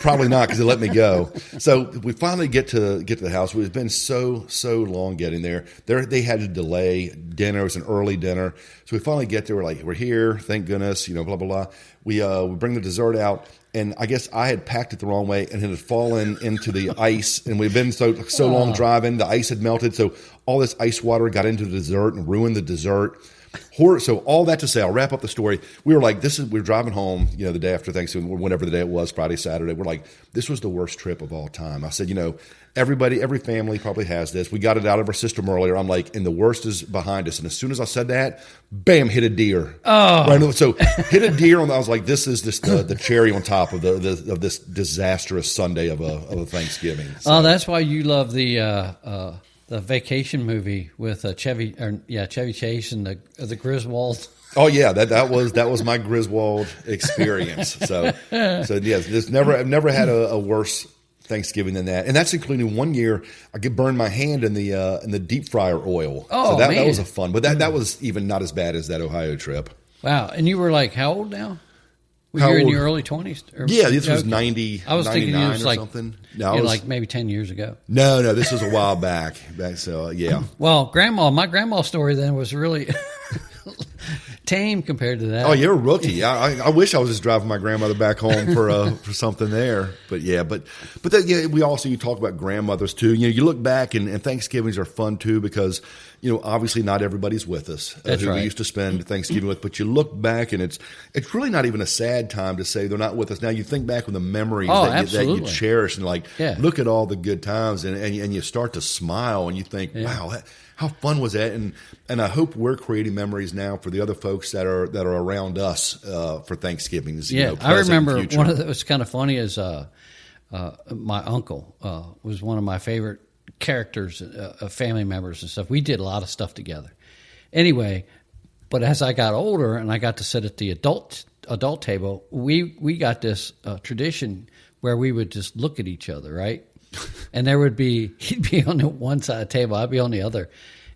[SPEAKER 3] Probably not, because they let me go. So we finally get to the house. We've been so long getting there. They had to delay dinner. It was an early dinner. So we finally get there. We're like, we're here. Thank goodness. Blah, blah, blah. We bring the dessert out. And I guess I had packed it the wrong way and it had fallen into the ice. And we've been so long driving. The ice had melted. So all this ice water got into the dessert and ruined the dessert. So all that to say, I'll wrap up the story. We were like, we're driving home, the day after Thanksgiving, whenever the day it was, Friday, Saturday. We're like, this was the worst trip of all time. I said, every family probably has this. We got it out of our system earlier. I'm like, and the worst is behind us. And as soon as I said that, bam, hit a deer.
[SPEAKER 4] Oh,
[SPEAKER 3] right, so hit a deer. I was like, this is just the cherry on top of this disastrous Sunday of a Thanksgiving. So.
[SPEAKER 4] Oh, that's why you love the vacation movie with Chevy Chase and the Griswold.
[SPEAKER 3] Oh yeah, that was my Griswold experience. So yes, I've never had a worse Thanksgiving than that, and that's including one year I burned my hand in the deep fryer oil.
[SPEAKER 4] Oh,
[SPEAKER 3] so that
[SPEAKER 4] man.
[SPEAKER 3] was a fun, but that was even not as bad as that Ohio trip.
[SPEAKER 4] Wow, and you were like how old now?
[SPEAKER 3] How
[SPEAKER 4] You're in
[SPEAKER 3] old?
[SPEAKER 4] your early 20s?
[SPEAKER 3] Yeah, this was 90.
[SPEAKER 4] I was thinking it was
[SPEAKER 3] or
[SPEAKER 4] like
[SPEAKER 3] something.
[SPEAKER 4] No, like maybe 10 years ago.
[SPEAKER 3] No, this was a while back. So yeah.
[SPEAKER 4] Well, my grandma's story then was really tame compared to that.
[SPEAKER 3] Oh, you're a rookie. I wish I was just driving my grandmother back home for something there. But yeah, but we also, you talk about grandmothers too. You look back and Thanksgivings are fun too because obviously not everybody's with us
[SPEAKER 4] That's
[SPEAKER 3] who
[SPEAKER 4] right.
[SPEAKER 3] we used to spend Thanksgiving with. But you look back and it's really not even a sad time to say they're not with us. Now you think back on the memories that you cherish and look at all the good times and you start to smile and you think, wow, how fun was that? And I hope we're creating memories now for the other folks that are around us for Thanksgivings.
[SPEAKER 4] Yeah, I remember one of that was kind of funny is my uncle was one of my favorite characters, family members and stuff. We did a lot of stuff together. Anyway, but as I got older and I got to sit at the adult table, we got this tradition where we would just look at each other, right? And he'd be on the one side of the table, I'd be on the other,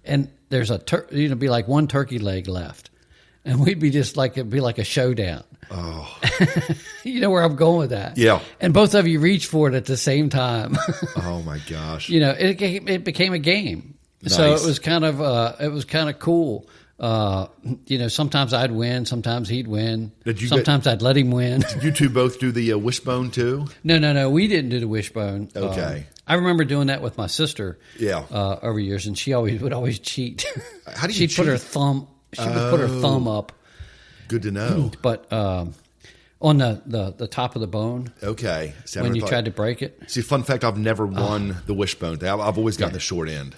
[SPEAKER 4] and there's be like one turkey leg left, and we'd be just like it'd be like a showdown.
[SPEAKER 3] Oh,
[SPEAKER 4] you know where I'm going with that?
[SPEAKER 3] Yeah.
[SPEAKER 4] And both of you reach for it at the same time.
[SPEAKER 3] Oh my gosh!
[SPEAKER 4] It became a game,
[SPEAKER 3] Nice.
[SPEAKER 4] so it was kind of cool. Sometimes I'd win, sometimes he'd win. Sometimes I'd let him win.
[SPEAKER 3] Did you two both do the wishbone too?
[SPEAKER 4] No, we didn't do the wishbone.
[SPEAKER 3] Okay.
[SPEAKER 4] I remember doing that with my sister.
[SPEAKER 3] Yeah.
[SPEAKER 4] Over years, and she would always cheat.
[SPEAKER 3] How do you
[SPEAKER 4] She'd put her thumb. She would put her thumb up.
[SPEAKER 3] Good to know.
[SPEAKER 4] But on the top of the bone.
[SPEAKER 3] Okay.
[SPEAKER 4] When you tried to break it.
[SPEAKER 3] See, fun fact: I've never won the wishbone thing. I've always gotten the short end.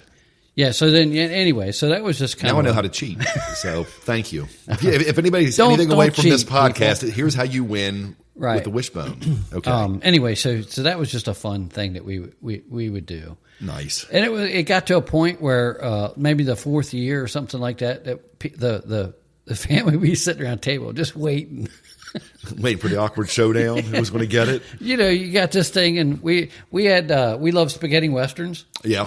[SPEAKER 4] Yeah, so then anyway, so that was just kind of...
[SPEAKER 3] Now I know how to cheat, so thank you. If anybody's anything away from this podcast, here's how you win with the wishbone. Okay.
[SPEAKER 4] Anyway, so that was just a fun thing that we would do.
[SPEAKER 3] Nice.
[SPEAKER 4] And it got to a point where maybe the fourth year or something like that the family, we sitting around the table just waiting.
[SPEAKER 3] Waiting for the awkward showdown. Who was going to get it?
[SPEAKER 4] You got this thing, and we love spaghetti westerns.
[SPEAKER 3] Yeah.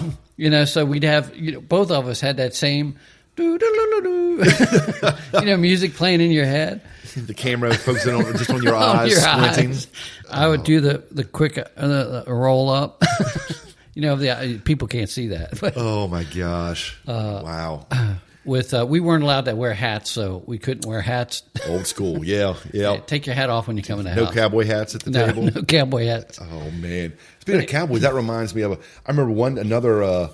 [SPEAKER 4] So we'd have, both of us had that same music playing in your head.
[SPEAKER 3] The camera focusing just on your eyes, squinting.
[SPEAKER 4] I would do the quick roll up. People can't see that. But,
[SPEAKER 3] oh my gosh! Wow.
[SPEAKER 4] We weren't allowed to wear hats, so we couldn't wear hats.
[SPEAKER 3] Old school, yeah.
[SPEAKER 4] Take your hat off when you come in the house.
[SPEAKER 3] No cowboy hats at the table.
[SPEAKER 4] No cowboy hats.
[SPEAKER 3] Oh man! Speaking of cowboys, that reminds me of I remember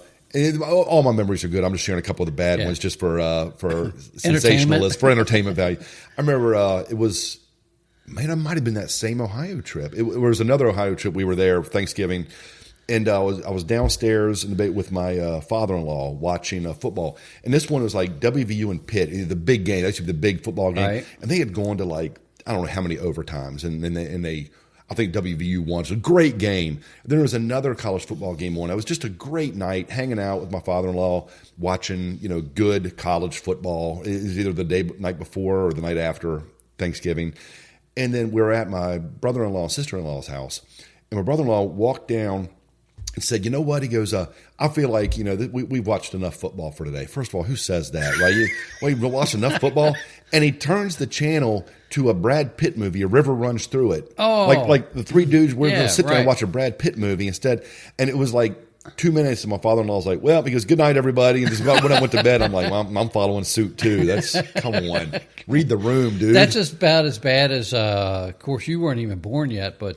[SPEAKER 3] all my memories are good. I'm just sharing a couple of the bad ones just for sensationalist, for entertainment value. I remember it might have been that same Ohio trip. It was another Ohio trip. We were there for Thanksgiving. And I was downstairs in the debate with my father-in-law watching football. And this one was like WVU and Pitt, the big game, actually the big football game.
[SPEAKER 4] Right.
[SPEAKER 3] And they had gone to I don't know how many overtimes. And they I think WVU won. It's a great game. Then there was another college football game on. It was just a great night hanging out with my father-in-law, watching good college football. It was either the night before or the night after Thanksgiving. And then we were at my brother-in-law and sister-in-law's house. And my brother-in-law walked down. and said, you know what? He goes, I feel like, we've watched enough football for today. First of all, who says that, right? You've watched enough football? And he turns the channel to a Brad Pitt movie, A River Runs Through It.
[SPEAKER 4] Oh.
[SPEAKER 3] Like the three dudes, we're going to sit there and
[SPEAKER 4] right.
[SPEAKER 3] watch a Brad Pitt movie instead. And it was like 2 minutes, and my father-in-law was like, well, he goes, good night, everybody. And just when I went to bed, I'm like, well, I'm following suit too. Come on. Read the room, dude.
[SPEAKER 4] That's just about as bad as, of course, you weren't even born yet, but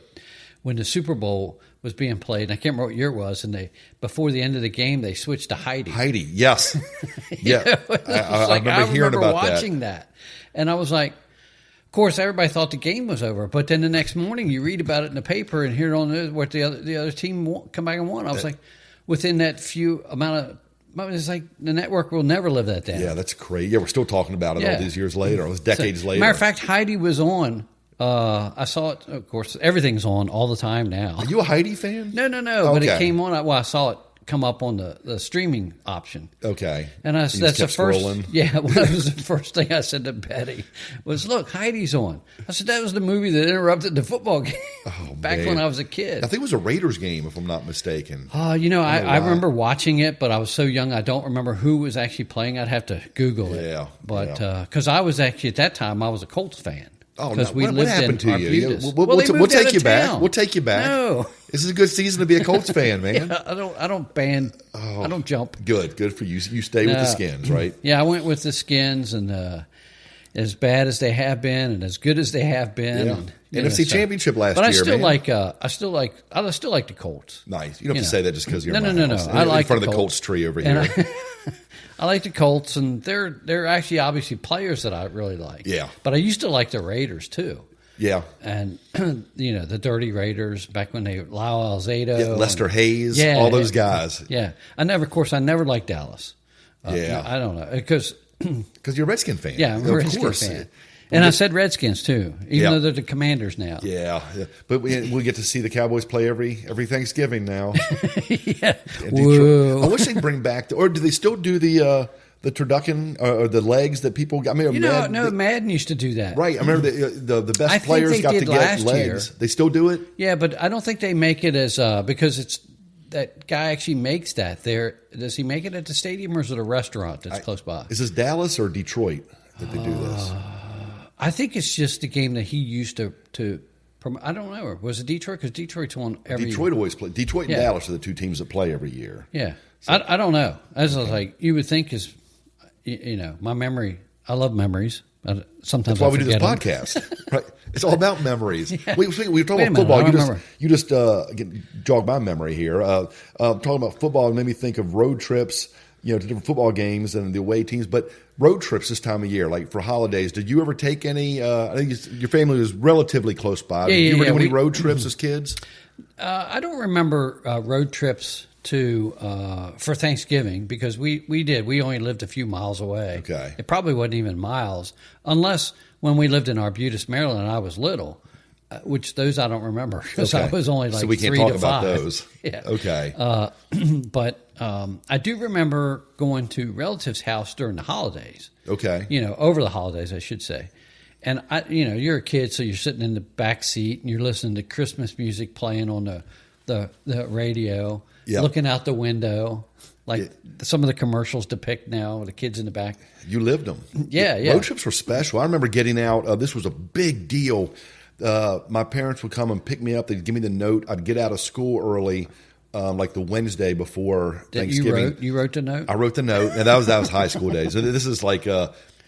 [SPEAKER 4] when the Super Bowl was being played, and I can't remember what year it was, and before the end of the game, they switched to Heidi.
[SPEAKER 3] Heidi, yes. Yeah. I remember hearing about
[SPEAKER 4] watching that. And I was like, of course, everybody thought the game was over, but then the next morning you read about it in the paper and hear on what the other team come back and won. I was like, within that few amount of, it's like the network will never live that down.
[SPEAKER 3] Yeah, that's crazy. Yeah, we're still talking about it all these years later, all these decades later.
[SPEAKER 4] Matter of fact, Heidi was on. I saw it. Of course, everything's on all the time now.
[SPEAKER 3] Are you a Heidi fan?
[SPEAKER 4] No.
[SPEAKER 3] Okay.
[SPEAKER 4] But it came on. Well, I saw it come up on the streaming option.
[SPEAKER 3] Okay.
[SPEAKER 4] And that's the first.
[SPEAKER 3] Scrolling.
[SPEAKER 4] Yeah, well, that was the first thing I said to Betty was, "Look, Heidi's on." I said that was the movie that interrupted the football game back when I was a kid.
[SPEAKER 3] I think it was a Raiders game, if I'm not mistaken.
[SPEAKER 4] I remember watching it, but I was so young, I don't remember who was actually playing. I'd have to Google it.
[SPEAKER 3] Yeah.
[SPEAKER 4] But because I was actually at that time, I was a Colts fan.
[SPEAKER 3] Oh,
[SPEAKER 4] no.
[SPEAKER 3] What happened to you?
[SPEAKER 4] We'll
[SPEAKER 3] take you back. We'll take you back.
[SPEAKER 4] No.
[SPEAKER 3] This is a good season to be a Colts fan, man.
[SPEAKER 4] Yeah, I don't ban. I don't jump.
[SPEAKER 3] Good for you. You stay with the Skins, right?
[SPEAKER 4] Yeah, I went with the Skins, and as bad as they have been, and as good as they have been.
[SPEAKER 3] Yeah.
[SPEAKER 4] And,
[SPEAKER 3] NFC Championship last year,
[SPEAKER 4] but I still
[SPEAKER 3] man.
[SPEAKER 4] I still like the Colts.
[SPEAKER 3] Nice. You don't have to say that just because you're
[SPEAKER 4] no.
[SPEAKER 3] I like in front of the Colts tree over here.
[SPEAKER 4] I like the Colts, and they're actually obviously players that I really like.
[SPEAKER 3] Yeah.
[SPEAKER 4] But I used to like the Raiders too.
[SPEAKER 3] Yeah.
[SPEAKER 4] And, the Dirty Raiders back when Lyle Alzado.
[SPEAKER 3] Lester Hayes, all those guys.
[SPEAKER 4] Yeah. I never liked Dallas. I don't know. Because
[SPEAKER 3] you're a Redskin fan.
[SPEAKER 4] Yeah, I'm a Redskin fan. And I said Redskins too, even though they're the Commanders now.
[SPEAKER 3] Yeah. But we get to see the Cowboys play every Thanksgiving now.
[SPEAKER 4] Yeah.
[SPEAKER 3] I wish they'd bring back, or do they still do the turducken or the legs that people got?
[SPEAKER 4] Madden used to do that.
[SPEAKER 3] Right. I remember the best players got to get legs. They still do it?
[SPEAKER 4] Yeah, but I don't think they make it as because it's that guy actually makes that there. Does he make it at the stadium, or is it a restaurant that's close by?
[SPEAKER 3] Is this Dallas or Detroit that they do this?
[SPEAKER 4] I think it's just the game that he used to promote. I don't know. Was it Detroit? Because Detroit's on every year.
[SPEAKER 3] Detroit always play. Detroit and Dallas are the two teams that play every year.
[SPEAKER 4] Yeah. So, I don't know. As I was like, you would think is, my memory. I love memories. Sometimes
[SPEAKER 3] that's why we do this
[SPEAKER 4] them.
[SPEAKER 3] podcast. Right? It's all about memories. Yeah. We were talking about football. You just jogged my memory here. Talking about football made me think of road trips, to different football games and the away teams. But road trips this time of year, like for holidays, did you ever take any? I think your family was relatively close by. Did you ever do any road trips as kids?
[SPEAKER 4] I don't remember road trips for Thanksgiving because we did. We only lived a few miles away.
[SPEAKER 3] Okay.
[SPEAKER 4] It probably wasn't even miles, unless when we lived in Arbutus, Maryland, and I was little, which those I don't remember because I was only like 3 to 5.
[SPEAKER 3] So we can't talk about those.
[SPEAKER 4] Yeah.
[SPEAKER 3] Okay.
[SPEAKER 4] But I do remember going to relatives' house during the holidays.
[SPEAKER 3] Okay.
[SPEAKER 4] Over the holidays, I should say. And you're a kid, so you're sitting in the back seat and you're listening to Christmas music playing on the radio. Yep. Looking out the window, like some of the commercials depict now with the kids in the back.
[SPEAKER 3] You lived them.
[SPEAKER 4] Yeah.
[SPEAKER 3] Road trips were special. I remember getting out. This was a big deal. My parents would come and pick me up. They'd give me the note. I'd get out of school early, like the Wednesday before Thanksgiving.
[SPEAKER 4] You wrote the note?
[SPEAKER 3] I wrote the note, and that was high school days. So this is like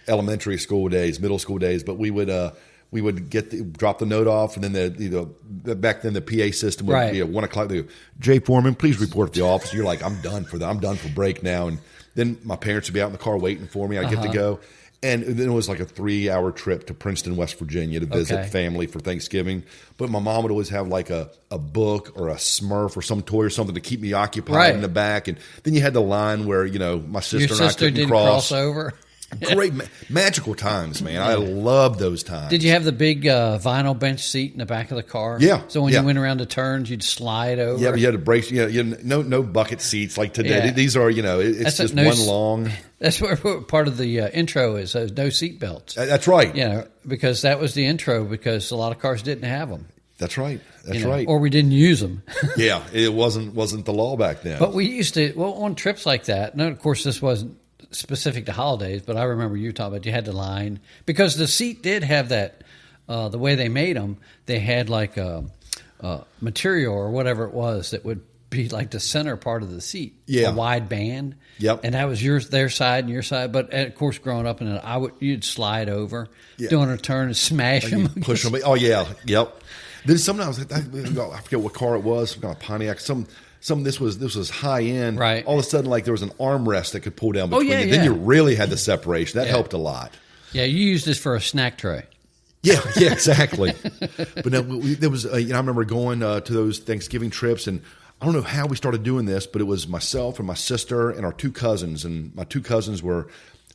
[SPEAKER 3] elementary school days, middle school days. But we would drop the note off, and then back then the PA system would be at 1 o'clock. They go, Jay Foreman, please report at the office. You're like, I'm done for break now. And then my parents would be out in the car waiting for me. I'd get to go. And then it was like a 3-hour trip to Princeton, West Virginia to visit family for Thanksgiving. But my mom would always have like a book or a Smurf or some toy or something to keep me occupied in the back. And then you had the line where, my sister and I couldn't cross
[SPEAKER 4] over.
[SPEAKER 3] Great, magical times, man. I love those times.
[SPEAKER 4] Did you have the big vinyl bench seat in the back of the car?
[SPEAKER 3] Yeah.
[SPEAKER 4] So when you went around the turns, you'd slide over.
[SPEAKER 3] Yeah, but you had to brace. No bucket seats like today. Yeah. These are, it's just one long.
[SPEAKER 4] That's where part of the intro is. No seat belts.
[SPEAKER 3] That's right.
[SPEAKER 4] Because that was the intro because a lot of cars didn't have them.
[SPEAKER 3] That's right. That's
[SPEAKER 4] you know,
[SPEAKER 3] right.
[SPEAKER 4] Or we didn't use them.
[SPEAKER 3] Yeah, it wasn't the law back then.
[SPEAKER 4] But we used to, on trips like that, and of course this wasn't specific to holidays, but I remember you talking about you had to line, because the seat did have that, the way they made them, they had like a material or whatever it was that would be like the center part of the seat,
[SPEAKER 3] yeah,
[SPEAKER 4] a wide band.
[SPEAKER 3] Yep.
[SPEAKER 4] And that was their side and your side. But of course, growing up, and you'd slide over,
[SPEAKER 3] yeah,
[SPEAKER 4] doing a turn and smash them,
[SPEAKER 3] push them. Oh yeah, yep. Then sometimes I forget what car it was, a Pontiac. This was high end.
[SPEAKER 4] Right.
[SPEAKER 3] All of a sudden, like there was an armrest that could pull down between you.
[SPEAKER 4] Yeah.
[SPEAKER 3] Then you really had the separation. That helped a lot.
[SPEAKER 4] Yeah, you used this for a snack tray.
[SPEAKER 3] Yeah, exactly. But no, there was, I remember going to those Thanksgiving trips, and I don't know how we started doing this, but it was myself and my sister and our two cousins, and my two cousins were a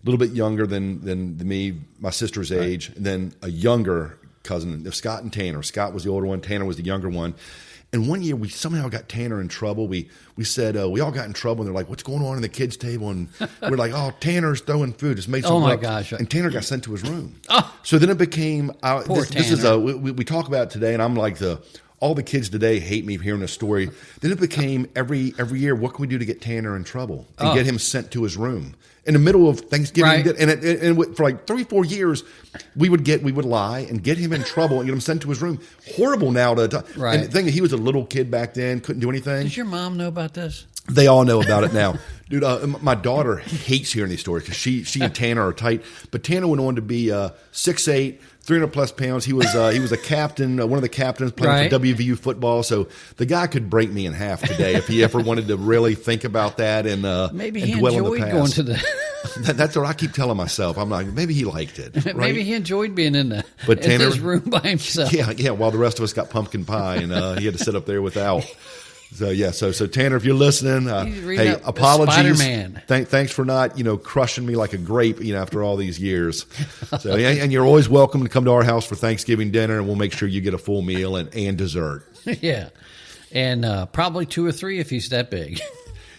[SPEAKER 3] little bit younger than me, my sister's age, and then a younger cousin, Scott and Tanner. Scott was the older one, Tanner was the younger one. And one year we somehow got Tanner in trouble. We said we all got in trouble, and they're like, "What's going on in the kids' table?" And we're like, "Oh, Tanner's throwing food. Just made some."
[SPEAKER 4] Oh my
[SPEAKER 3] up.
[SPEAKER 4] gosh!
[SPEAKER 3] And Tanner got sent to his room.
[SPEAKER 4] Oh.
[SPEAKER 3] So then it became this is
[SPEAKER 4] Tanner.
[SPEAKER 3] we talk about it today, and I'm like all the kids today hate me hearing this story. Then it became every year, what can we do to get Tanner in trouble and get him sent to his room in the middle of Thanksgiving?
[SPEAKER 4] Right.
[SPEAKER 3] And for like 3-4 years, we would lie and get him in trouble and get him sent to his room. Horrible now to
[SPEAKER 4] right.
[SPEAKER 3] And the thing, he was a little kid back then, couldn't do anything.
[SPEAKER 4] Does your mom know about this?
[SPEAKER 3] They all know about it now. Dude, my daughter hates hearing these stories because she and Tanner are tight. But Tanner went on to be 6'8", 300-plus pounds. He was a captain, one of the captains playing for WVU football. So the guy could break me in half today if he ever wanted to really think about that and
[SPEAKER 4] maybe
[SPEAKER 3] and
[SPEAKER 4] he
[SPEAKER 3] dwell
[SPEAKER 4] enjoyed
[SPEAKER 3] in the past.
[SPEAKER 4] going to the.
[SPEAKER 3] That's what I keep telling myself. I'm like, maybe he liked it. Right?
[SPEAKER 4] Maybe he enjoyed being in
[SPEAKER 3] Tanner,
[SPEAKER 4] his room by himself.
[SPEAKER 3] Yeah. While the rest of us got pumpkin pie and he had to sit up there without. So yeah, so Tanner, if you're listening, hey, apologies.
[SPEAKER 4] Spider-Man.
[SPEAKER 3] Thanks for not crushing me like a grape after all these years. So and you're always welcome to come to our house for Thanksgiving dinner, and we'll make sure you get a full meal and dessert.
[SPEAKER 4] Yeah, and probably 2 or 3 if he's that big.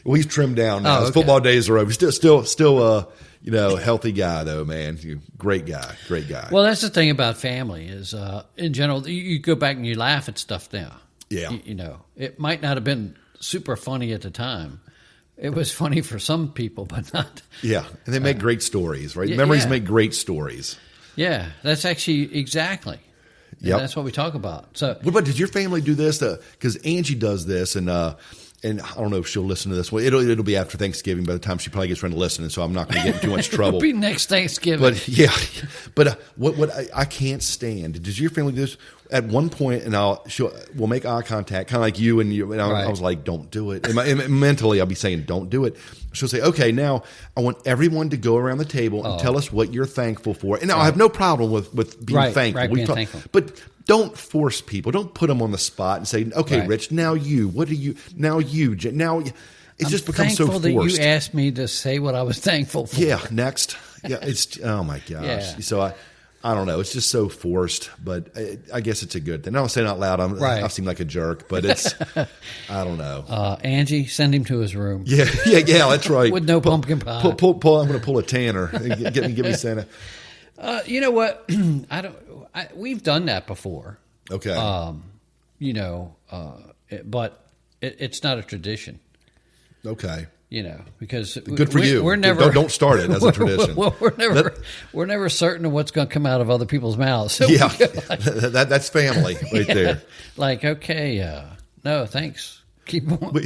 [SPEAKER 3] Well, he's trimmed down now.
[SPEAKER 4] Oh,
[SPEAKER 3] His football days are over. He's still healthy guy though, man. Great guy.
[SPEAKER 4] Well, that's the thing about family is in general you go back and you laugh at stuff now.
[SPEAKER 3] Yeah.
[SPEAKER 4] It might not have been super funny at the time. It was funny for some people, but not.
[SPEAKER 3] Yeah, and they make great stories, right? Memories make great stories.
[SPEAKER 4] Yeah, that's actually exactly.
[SPEAKER 3] Yeah,
[SPEAKER 4] that's what we talk about. So,
[SPEAKER 3] what about, did your family do this? Because Angie does this, and I don't know if she'll listen to this. Well, it'll be after Thanksgiving by the time she probably gets around to listening, so I'm not going to get in too much trouble.
[SPEAKER 4] It'll be next Thanksgiving.
[SPEAKER 3] But yeah, but what I can't stand, does your family do this? At one point, and we'll make eye contact, kind of like you, and I was like, don't do it. And mentally, I'll be saying, don't do it. She'll say, okay, now I want everyone to go around the table and tell us what you're thankful for. And now I have no problem with being thankful.
[SPEAKER 4] Right, being thankful.
[SPEAKER 3] But don't force people. Don't put them on the spot and say, okay, Rich, now you. What do you? Now you. Now it just becomes so forced.
[SPEAKER 4] I'm thankful that you asked me to say what I was thankful for.
[SPEAKER 3] Yeah, next. Yeah, it's, oh my gosh. Yeah. So I don't know. It's just so forced, but I guess it's a good thing. I don't say it out loud. I seem like a jerk, but it's, I don't know.
[SPEAKER 4] Angie, send him to his room.
[SPEAKER 3] Yeah, that's right.
[SPEAKER 4] With no pumpkin pie.
[SPEAKER 3] I'm going to pull a Tanner. Give me Santa.
[SPEAKER 4] You know what? We've done that before.
[SPEAKER 3] Okay.
[SPEAKER 4] But it's not a tradition.
[SPEAKER 3] Okay.
[SPEAKER 4] Because
[SPEAKER 3] good for you.
[SPEAKER 4] We're never
[SPEAKER 3] don't start it as a tradition.
[SPEAKER 4] We're never certain of what's going to come out of other people's mouths. So
[SPEAKER 3] yeah, that's family right there.
[SPEAKER 4] Like, okay, no, thanks. Keep on.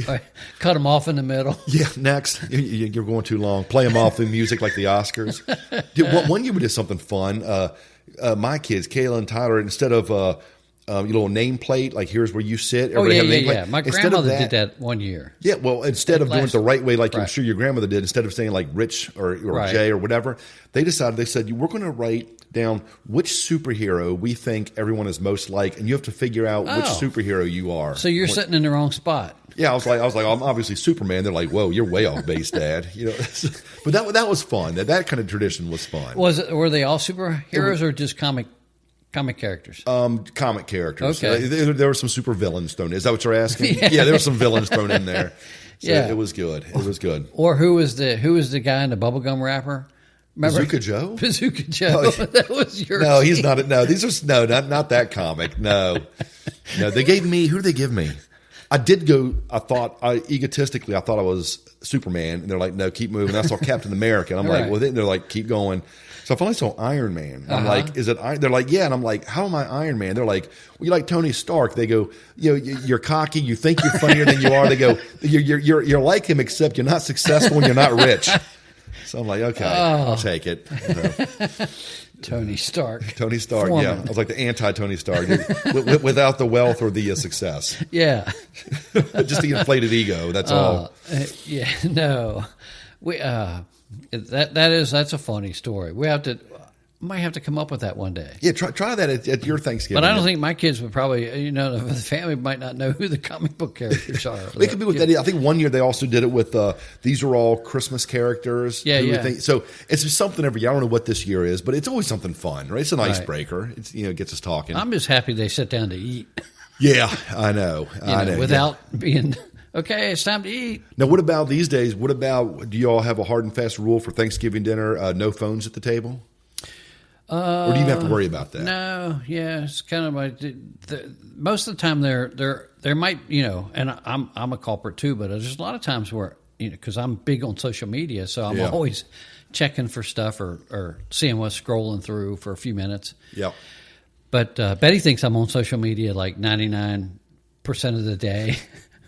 [SPEAKER 4] Cut them off in the middle.
[SPEAKER 3] Yeah, next. You're going too long. Play them off in music like the Oscars. Dude, one year we did something fun. My kids, Kayla and Tyler, instead of your little nameplate, like here's where you sit.
[SPEAKER 4] Yeah. My grandmother did that one year.
[SPEAKER 3] Yeah, well, instead of doing it the right way, like I'm sure your grandmother did, instead of saying like Rich or Jay or whatever, they said, we're going to write down which superhero we think everyone is most like, and you have to figure out which superhero you are.
[SPEAKER 4] So you're sitting in the wrong spot.
[SPEAKER 3] Yeah, I was like, I'm obviously Superman. They're like, whoa, you're way off base, Dad. But that was fun. That kind of tradition was fun.
[SPEAKER 4] Were they all superheroes or just comic characters?
[SPEAKER 3] Comic characters.
[SPEAKER 4] Okay.
[SPEAKER 3] There were some super villains thrown in. Is that what you're asking? Yeah, there were some villains thrown in there. So it was good. It was good.
[SPEAKER 4] Or who was the guy in the bubblegum wrapper? Remember?
[SPEAKER 3] Bazooka Joe?
[SPEAKER 4] Bazooka Joe. That was your
[SPEAKER 3] No, he's not. No, these are not that comic. No. No, they gave me. Who did they give me? I did go. Egotistically, I thought I was Superman, and they're like, "No, keep moving." And I saw Captain America, and I'm like, "Well," they're like, "Keep going." So I finally saw Iron Man. I'm like, "Is it?" They're like, "Yeah," and I'm like, "How am I Iron Man?" They're like, "Well, you're like Tony Stark." They go, "You're cocky. You think you're funnier than you are." They go, "You're like him, except you're not successful and you're not rich." So I'm like, "Okay, I'll take it."
[SPEAKER 4] Tony Stark.
[SPEAKER 3] Tony Stark,
[SPEAKER 4] Foreman.
[SPEAKER 3] yeah. I was like the anti-Tony Stark, without the wealth or the success.
[SPEAKER 4] Yeah.
[SPEAKER 3] Just the inflated ego, that's all.
[SPEAKER 4] Yeah, no. That's a funny story. Might have to come up with that one day.
[SPEAKER 3] Yeah, try that at your Thanksgiving.
[SPEAKER 4] But I don't think my kids would probably, the family might not know who the comic book characters are.
[SPEAKER 3] It could be with that. I think one year they also did it with, these are all Christmas characters.
[SPEAKER 4] Yeah.
[SPEAKER 3] So it's just something every year. I don't know what this year is, but it's always something fun, right? It's an icebreaker. It's, it gets us talking.
[SPEAKER 4] I'm just happy they sit down to eat.
[SPEAKER 3] Yeah, I know.
[SPEAKER 4] Without being... Okay, it's time to eat.
[SPEAKER 3] Now, what about these days? What about, do you all have a hard and fast rule for Thanksgiving dinner? No phones at the table? Or do you have to worry about that?
[SPEAKER 4] No, yeah, it's kind of like most of the time there might, and I'm a culprit too, but there's a lot of times where, because I'm big on social media, so I'm always checking for stuff or seeing what's scrolling through for a few minutes.
[SPEAKER 3] Yeah.
[SPEAKER 4] But Betty thinks I'm on social media like 99% of the day.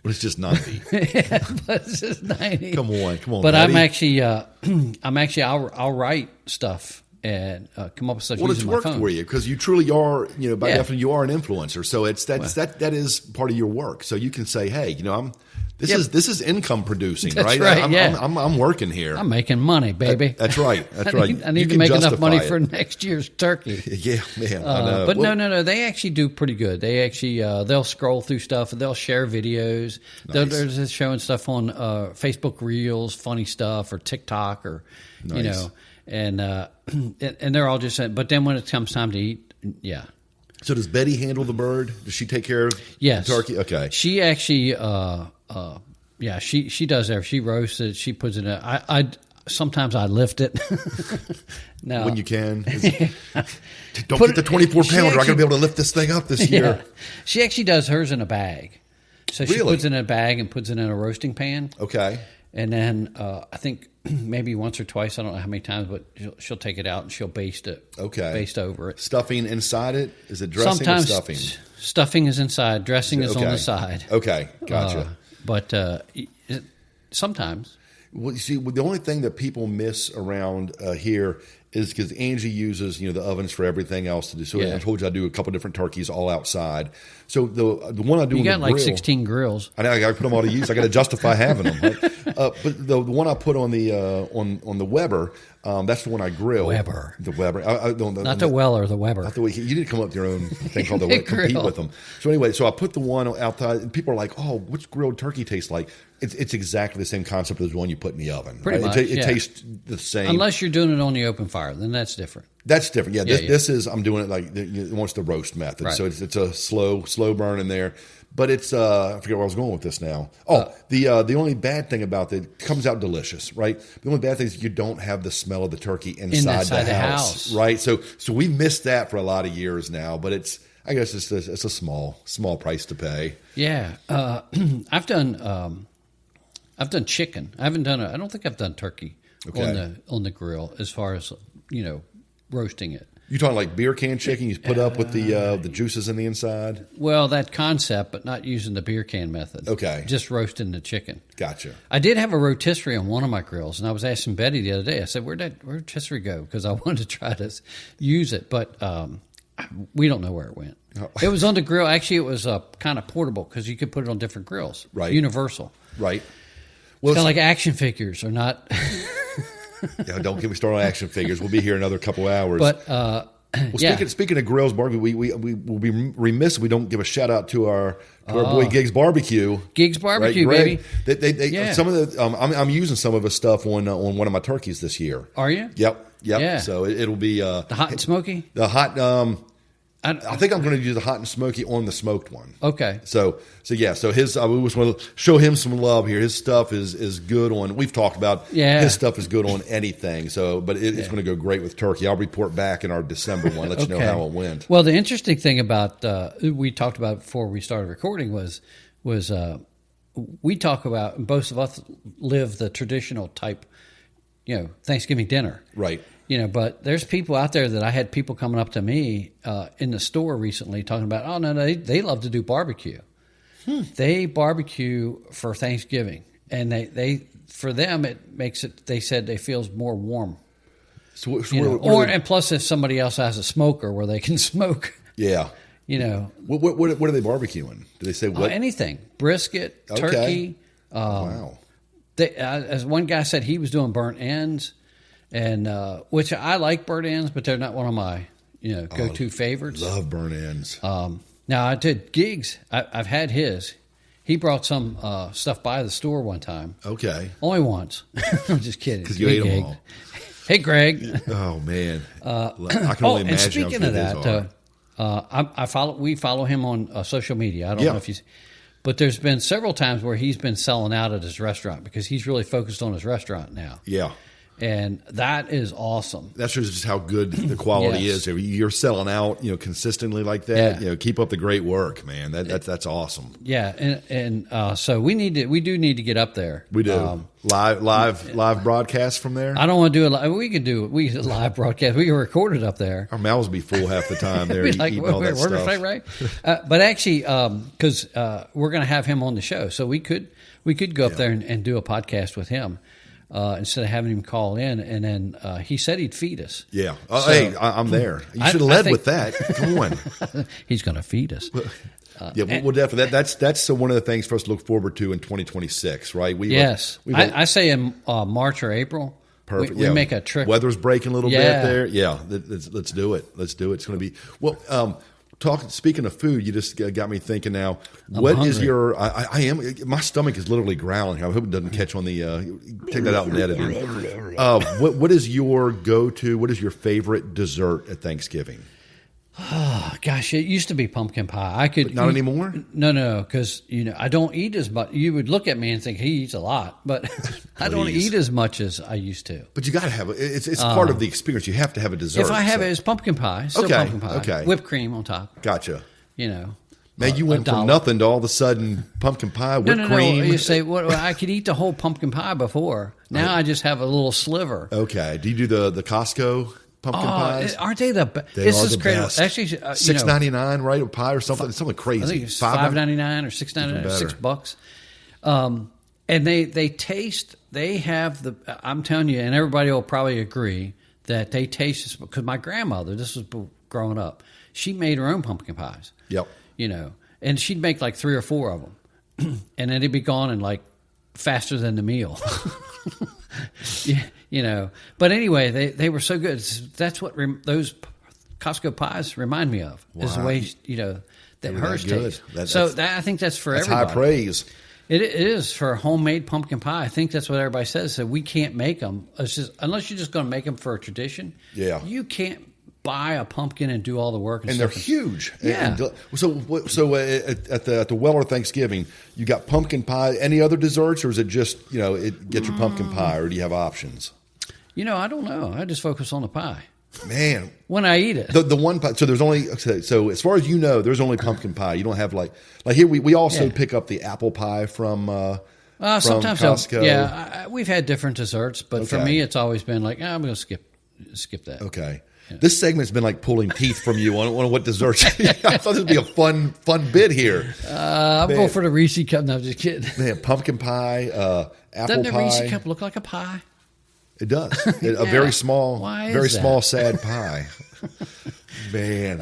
[SPEAKER 3] But it's just 90.
[SPEAKER 4] Yeah, but it's just 90.
[SPEAKER 3] Come on.
[SPEAKER 4] But
[SPEAKER 3] Betty.
[SPEAKER 4] I'll write stuff and come up with stuff.
[SPEAKER 3] Well, it's
[SPEAKER 4] using my
[SPEAKER 3] worked
[SPEAKER 4] phone.
[SPEAKER 3] for you because you truly are, by definition, you are an influencer. So that is part of your work. So you can say, hey, this is income producing,
[SPEAKER 4] That's
[SPEAKER 3] right?
[SPEAKER 4] right.
[SPEAKER 3] I'm working here.
[SPEAKER 4] I'm making money, baby.
[SPEAKER 3] That's right. That's right.
[SPEAKER 4] I need to make enough money for next year's turkey.
[SPEAKER 3] Yeah, man. I know.
[SPEAKER 4] But no. They actually do pretty good. They actually they'll scroll through stuff. They'll share videos.
[SPEAKER 3] Nice.
[SPEAKER 4] They're just showing stuff on Facebook Reels, funny stuff, or TikTok, or
[SPEAKER 3] Nice.
[SPEAKER 4] and they're all just saying. But then when it comes time to eat, yeah.
[SPEAKER 3] So does Betty handle the bird? Does she take care of the turkey? Okay.
[SPEAKER 4] She actually, she does that. She roasts it. She puts it in. I sometimes I lift it. No,
[SPEAKER 3] when you can. Don't get the 24-pounder. I got to be able to lift this thing up this year.
[SPEAKER 4] She actually does hers in a bag. So she puts it in a bag and puts it in a roasting pan.
[SPEAKER 3] Okay.
[SPEAKER 4] And then I think maybe once or twice, I don't know how many times, but she'll take it out and she'll baste it.
[SPEAKER 3] Okay.
[SPEAKER 4] Baste over it.
[SPEAKER 3] Stuffing inside it? Is it dressing
[SPEAKER 4] Sometimes
[SPEAKER 3] or stuffing?
[SPEAKER 4] Stuffing is inside. Dressing is on the side.
[SPEAKER 3] Okay. Gotcha.
[SPEAKER 4] But sometimes.
[SPEAKER 3] Well, you see, the only thing that people miss around here is because Angie uses, the ovens for everything else to do. So I told you I do a couple different turkeys all outside. So the one I do on the grill,
[SPEAKER 4] 16 grills.
[SPEAKER 3] I know I got to put them all to use. I got to justify having them. Right? But the one I put on the on the Weber, that's the one I grill.
[SPEAKER 4] The
[SPEAKER 3] Weber.
[SPEAKER 4] Not the Weller, the Weber.
[SPEAKER 3] Not the way you didn't come up with your own thing called the Weber. Compete with them. So anyway, I put the one outside, and people are like, "Oh, what's grilled turkey taste like?" It's exactly the same concept as the one you put in the oven.
[SPEAKER 4] Pretty much,
[SPEAKER 3] it tastes the same.
[SPEAKER 4] Unless you're doing it on the open fire, then that's different.
[SPEAKER 3] That's different. Yeah, this is, I'm doing it like it wants the roast method.
[SPEAKER 4] Right.
[SPEAKER 3] So it's a slow burn in there. But it's I forget where I was going with this now. The only bad thing about it comes out delicious, right? The only bad thing is you don't have the smell of the turkey inside the house, right? So we missed that for a lot of years now. But I guess it's a small price to pay.
[SPEAKER 4] Yeah, I've done chicken. I don't think I've done turkey on the grill as far as roasting it.
[SPEAKER 3] You talking like beer can chicken? You put up with the juices in the inside?
[SPEAKER 4] Well, that concept, but not using the beer can method.
[SPEAKER 3] Okay.
[SPEAKER 4] Just roasting the chicken.
[SPEAKER 3] Gotcha.
[SPEAKER 4] I did have a rotisserie on one of my grills, and I was asking Betty the other day. I said, "Where'd that rotisserie go?" Because I wanted to try to use it, but we don't know where it went. Oh. It was on the grill. Actually, it was kind of portable because you could put it on different grills.
[SPEAKER 3] Right.
[SPEAKER 4] Universal.
[SPEAKER 3] Right.
[SPEAKER 4] Well, it's kind of like action figures are not...
[SPEAKER 3] Yeah, don't get me started on action figures. We'll be here another couple hours.
[SPEAKER 4] But
[SPEAKER 3] speaking of grills, barbecue, we will be remiss if we don't give a shout out to our boy Gigs Barbecue.
[SPEAKER 4] Gigs Barbecue, right,
[SPEAKER 3] baby. They some of the I'm using some of his stuff on one of my turkeys this year.
[SPEAKER 4] Are you?
[SPEAKER 3] Yep.
[SPEAKER 4] Yeah.
[SPEAKER 3] So it'll be
[SPEAKER 4] the hot and smoky.
[SPEAKER 3] The hot. I think I'm going to do the hot and smoky on the smoked one.
[SPEAKER 4] Okay.
[SPEAKER 3] So yeah. So his, we just want to show him some love here. His stuff is good on. We've talked about.
[SPEAKER 4] Yeah.
[SPEAKER 3] His stuff is good on anything. So, but it's going to go great with turkey. I'll report back in our December one. Let you know how it went.
[SPEAKER 4] Well, the interesting thing about we talked about before we started recording was we talk about, both of us live the traditional type, Thanksgiving dinner.
[SPEAKER 3] Right.
[SPEAKER 4] But there's people out there that I had people coming up to me in the store recently talking about, oh, no, they love to do barbecue. They barbecue for Thanksgiving. And they for them, it makes it, they said, they feels more warm.
[SPEAKER 3] So
[SPEAKER 4] and plus if somebody else has a smoker where they can smoke.
[SPEAKER 3] Yeah. What are they barbecuing? Do they say what?
[SPEAKER 4] Anything. Brisket, turkey.
[SPEAKER 3] Wow.
[SPEAKER 4] As one guy said, he was doing burnt ends. And which I like burnt ends, but they're not one of my go-to favorites.
[SPEAKER 3] Love burnt ends.
[SPEAKER 4] Now I did gigs. I've had his. He brought some stuff by the store one time.
[SPEAKER 3] Okay.
[SPEAKER 4] Only once. I'm just kidding.
[SPEAKER 3] Because you ate them all.
[SPEAKER 4] Hey, Greg.
[SPEAKER 3] Oh man. I can only imagine.
[SPEAKER 4] And speaking of that, we follow him on social media. I don't know if he's. But there's been several times where he's been selling out at his restaurant because he's really focused on his restaurant now.
[SPEAKER 3] Yeah.
[SPEAKER 4] And that is awesome.
[SPEAKER 3] That shows just how good the quality is. You're selling out, consistently like that.
[SPEAKER 4] Yeah.
[SPEAKER 3] Keep up the great work, man. That's awesome.
[SPEAKER 4] Yeah, and so we do need to get up there.
[SPEAKER 3] We do live broadcast from there.
[SPEAKER 4] I don't want to do it. We could a live broadcast. We can record it up there.
[SPEAKER 3] Our mouths will be full half the time. There, eating all that stuff.
[SPEAKER 4] Right? But actually, because we're going to have him on the show, so we could go up there and do a podcast with him. Instead of having him call in, and then he said he'd feed us.
[SPEAKER 3] Yeah. Hey, I'm there. You should have led with that. Come on.
[SPEAKER 4] He's going to feed us.
[SPEAKER 3] Well, definitely. That's one of the things for us to look forward to in 2026, right?
[SPEAKER 4] I say in March or April.
[SPEAKER 3] Perfect.
[SPEAKER 4] We make a trip.
[SPEAKER 3] Weather's breaking a little bit there. Yeah. Let's do it. It's going to be well. Speaking of food, you just got me thinking now. What is your? I am. My stomach is literally growling. I hope it doesn't catch on the. Take that out in editing. What is your go-to? What is your favorite dessert at Thanksgiving?
[SPEAKER 4] Oh, gosh, it used to be pumpkin pie.
[SPEAKER 3] But not anymore?
[SPEAKER 4] No, because I don't eat as much. You would look at me and think he eats a lot, but I don't eat as much as I used to.
[SPEAKER 3] But you got to have it. It's part of the experience. You have to have a dessert.
[SPEAKER 4] If I have it, it's pumpkin pie. Still pumpkin pie.
[SPEAKER 3] Okay.
[SPEAKER 4] Whipped cream on top.
[SPEAKER 3] Gotcha.
[SPEAKER 4] Man,
[SPEAKER 3] you went from nothing to all of a sudden pumpkin pie, whipped cream.
[SPEAKER 4] No. You say, well, I could eat the whole pumpkin pie before. Now I just have a little sliver.
[SPEAKER 3] Okay. Do you do the Costco pumpkin pies?
[SPEAKER 4] Aren't they the best?
[SPEAKER 3] They are the best.
[SPEAKER 4] Actually,
[SPEAKER 3] $6.99, right? A pie or something. Something crazy.
[SPEAKER 4] I think it's $5.99 or $6.99, $6. And they taste. They have the. I'm telling you, and everybody will probably agree that they taste. Because my grandmother, this was growing up, she made her own pumpkin pies.
[SPEAKER 3] Yep.
[SPEAKER 4] And she'd make like 3 or 4 of them, and then it'd be gone in like faster than the meal. But anyway, they were so good. That's what those Costco pies remind me of. Wow. Is the way that hers taste. I think that's for everybody.
[SPEAKER 3] That's high praise.
[SPEAKER 4] It is for homemade pumpkin pie. I think that's what everybody says. So we can't make them unless you're just going to make them for a tradition.
[SPEAKER 3] Yeah,
[SPEAKER 4] you can't buy a pumpkin and do all the work,
[SPEAKER 3] and they're huge.
[SPEAKER 4] Yeah.
[SPEAKER 3] So at the Weller Thanksgiving, you got pumpkin pie. Any other desserts, or is it just get your pumpkin pie, or do you have options?
[SPEAKER 4] I don't know. I just focus on the pie.
[SPEAKER 3] Man,
[SPEAKER 4] when I eat it,
[SPEAKER 3] the one pie. So there's only so as far as there's only pumpkin pie. You don't have like here we also pick up the apple pie from.
[SPEAKER 4] Sometimes
[SPEAKER 3] Costco.
[SPEAKER 4] We've had different desserts, but for me, it's always been like I'm going to skip that.
[SPEAKER 3] Okay. Yeah. This segment's been like pulling teeth from you on what desserts. I thought this would be a fun bit here.
[SPEAKER 4] I'm going for the Reese cup. No, I'm just kidding.
[SPEAKER 3] Man, pumpkin pie, apple pie.
[SPEAKER 4] Doesn't the Reese cup look like a pie?
[SPEAKER 3] It does. A very small, small, sad pie. Man.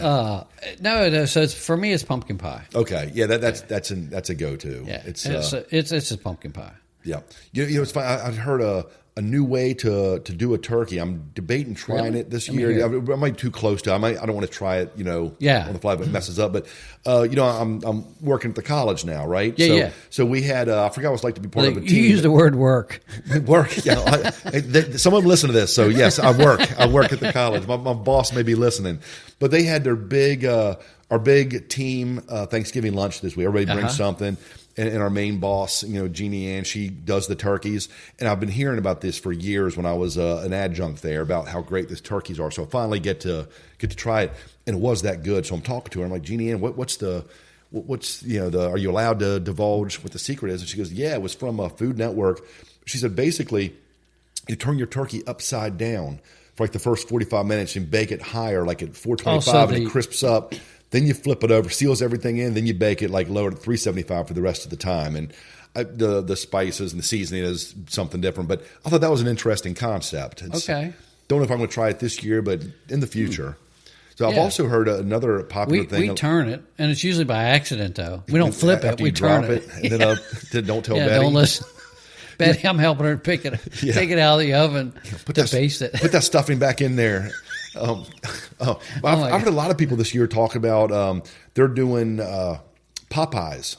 [SPEAKER 4] No. So for me, it's pumpkin pie.
[SPEAKER 3] Okay. Yeah. That's a go-to.
[SPEAKER 4] Yeah. It's a pumpkin pie.
[SPEAKER 3] Yeah. It's funny. I heard a new way to do a turkey. I'm debating trying it this year. I might be too close to it. I don't want to try it, on the fly, but it messes up. But, I'm working at the college now, right?
[SPEAKER 4] Yeah,
[SPEAKER 3] So we had, I forgot what it's like to be part of a team.
[SPEAKER 4] You use the word work.
[SPEAKER 3] Work, yeah. Someone listen to this. So, yes, I work. I work at the college. My boss may be listening. But they had their our big team Thanksgiving lunch this week. Everybody brings something. And our main boss, Jeannie Ann, she does the turkeys. And I've been hearing about this for years when I was an adjunct there about how great these turkeys are. So I finally get to try it, and it was that good. So I'm talking to her. I'm like, Jeannie Ann, what's are you allowed to divulge what the secret is? And she goes, yeah, it was from a Food Network. She said, basically, you turn your turkey upside down for like the first 45 minutes and bake it higher, like at 425, and it crisps up. Then you flip it over, seals everything in. Then you bake it like lower at 375 for the rest of the time. And the spices and the seasoning is something different. But I thought that was an interesting concept. Okay. Don't know if I'm going to try it this year, but in the future. So I've also heard another popular thing. We turn it, and it's usually by accident, though. We don't flip it. We turn it. And then don't tell Betty. Don't listen. Betty, I'm helping her pick it, take it out of the oven to baste it. Put that stuffing back in there. I've heard a lot of people this year talk about they're doing Popeyes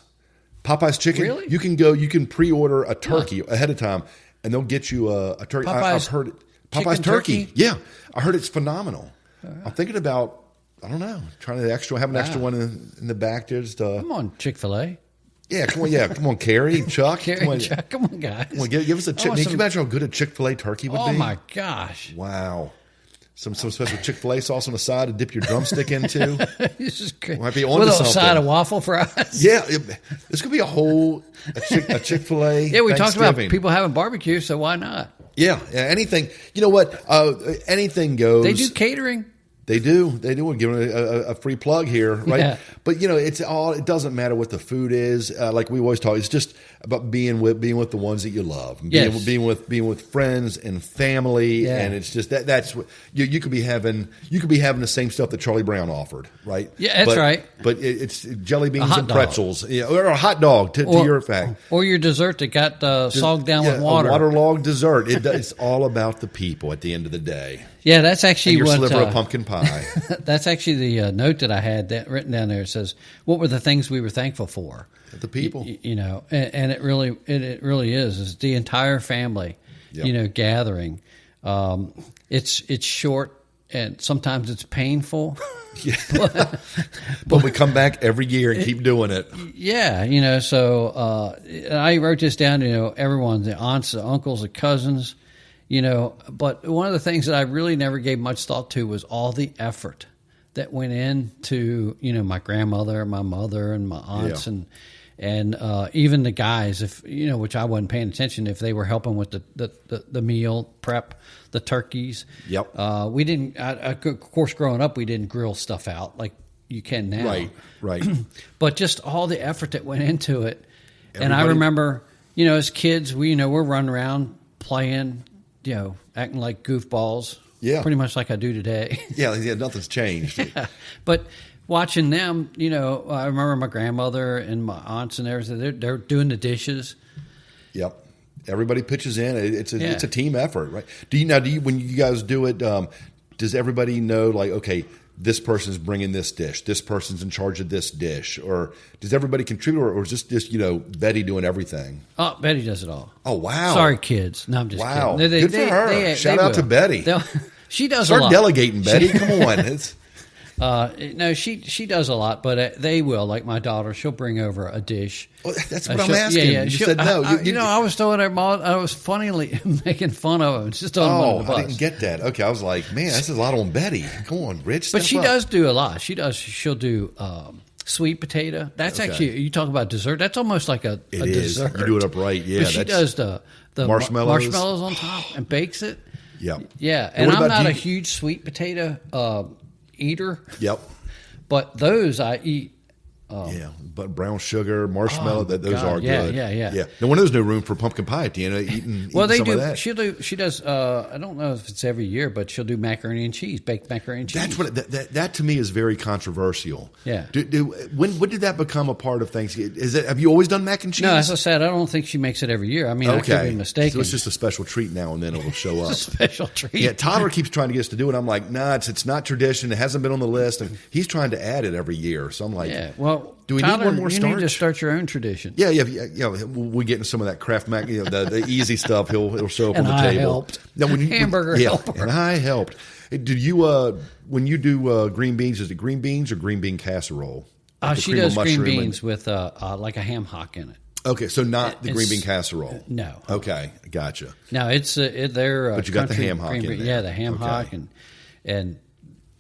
[SPEAKER 3] chicken. Really? You can pre-order a turkey ahead of time, and they'll get you a turkey. I've heard it. Popeyes turkey. Yeah, I heard it's phenomenal. I'm thinking about, I don't know, trying to have an extra one in the back there. Just come on, Chick-fil-A. Yeah, come on, Carrie, Chuck. Come on, guys. Come on, give us a Chick. Can you imagine how good a Chick-fil-A turkey would be? Oh my gosh! Wow. Some special Chick-fil-A sauce on the side to dip your drumstick into. This is great. Might be onto something. With a side of waffle fries. Yeah, this could be a Chick-fil-A. Yeah, we talked about people having barbecue, so why not? Yeah, anything. You know what? Anything goes. They do catering. They do. We're giving a free plug here, right? Yeah. But it doesn't matter what the food is. Like we always talk, it's just about being with the ones that you love. Being with friends and family, and it's just that's what you could be having. You could be having the same stuff that Charlie Brown offered, right? Yeah, that's right. But it's jelly beans and pretzels, or a hot dog. To your fact, or your dessert that got sogged down with water. A waterlogged dessert. It's all about the people at the end of the day. Yeah, that's actually and your sliver of pumpkin pie. That's actually the note that I had written down there. It says, "What were the things we were thankful for?" The people, and it really is. It's the entire family, gathering. It's short and sometimes it's painful. but we come back every year and keep doing it. Yeah, so I wrote this down. Everyone, the aunts, the uncles, the cousins. But one of the things that I really never gave much thought to was all the effort that went into, my grandmother, my mother, and my aunts, and even the guys, which I wasn't paying attention if they were helping with the meal prep, the turkeys. Yep. We didn't. Of course, growing up, we didn't grill stuff out like you can now. Right. But just all the effort that went into it, and I remember, as kids, we're running around playing. Acting like goofballs. Yeah. Pretty much like I do today. Yeah, nothing's changed. Yeah. But watching them, I remember my grandmother and my aunts and everything, they're doing the dishes. Yep. Everybody pitches in. It's a team effort, right? Do you when you guys do it, does everybody know, like, okay, this person's bringing this dish, this person's in charge of this dish, or does everybody contribute, or is this just, Betty doing everything? Oh, Betty does it all. Oh, wow. Sorry, kids. No, I'm just kidding. Good for her. Shout out to Betty. She does a lot. Start delegating, Betty. Come on. No, she does a lot, but they will. Like my daughter, she'll bring over a dish. Well, that's what I'm asking. Yeah. You said no. I was throwing her. I was funnily making fun of him. Just throwing him under the bus. I didn't get that. Okay, I was like, man, this is a lot on Betty. Come on, Rich. But she does do a lot. She'll do sweet potato. That's actually, you talk about dessert. That's almost like a dessert. You do it up right. Yeah. But she does the marshmallows on top and bakes it. Yeah. Yeah. And I'm not a huge sweet potato eater. Yep. But those I eat but brown sugar, marshmallow, those are good.
[SPEAKER 4] Yeah.
[SPEAKER 3] No wonder there's no room for pumpkin pie at the end. Eating
[SPEAKER 4] they
[SPEAKER 3] some
[SPEAKER 4] do.
[SPEAKER 3] of that.
[SPEAKER 4] She does. I don't know if it's every year, but she'll do macaroni and cheese, baked macaroni and cheese.
[SPEAKER 3] That's what that to me is very controversial.
[SPEAKER 4] Yeah.
[SPEAKER 3] When did that become a part of Thanksgiving? Have you always done mac and cheese?
[SPEAKER 4] No, as I said, I don't think she makes it every year. I mean, I could be mistaken.
[SPEAKER 3] So it's just a special treat now and then it'll show up.
[SPEAKER 4] It's a special treat.
[SPEAKER 3] Yeah, Tyler keeps trying to get us to do it. I'm like, nah, it's not tradition. It hasn't been on the list, and he's trying to add it every year. So I'm like, do we
[SPEAKER 4] Tyler,
[SPEAKER 3] need one more starch?
[SPEAKER 4] You need to start your own tradition.
[SPEAKER 3] Yeah. We're getting some of that Kraft mac, the easy stuff. He'll show up on the
[SPEAKER 4] I
[SPEAKER 3] table.
[SPEAKER 4] Helped.
[SPEAKER 3] No,
[SPEAKER 4] Hamburger helper.
[SPEAKER 3] And I helped. Did you when you do green beans? Is it green beans or green bean casserole? Like
[SPEAKER 4] she does green beans with like a ham hock in it.
[SPEAKER 3] Okay, so not the green bean casserole.
[SPEAKER 4] No.
[SPEAKER 3] Okay, gotcha.
[SPEAKER 4] No, it's they're.
[SPEAKER 3] But you got the ham hock in there.
[SPEAKER 4] Yeah, the ham hock and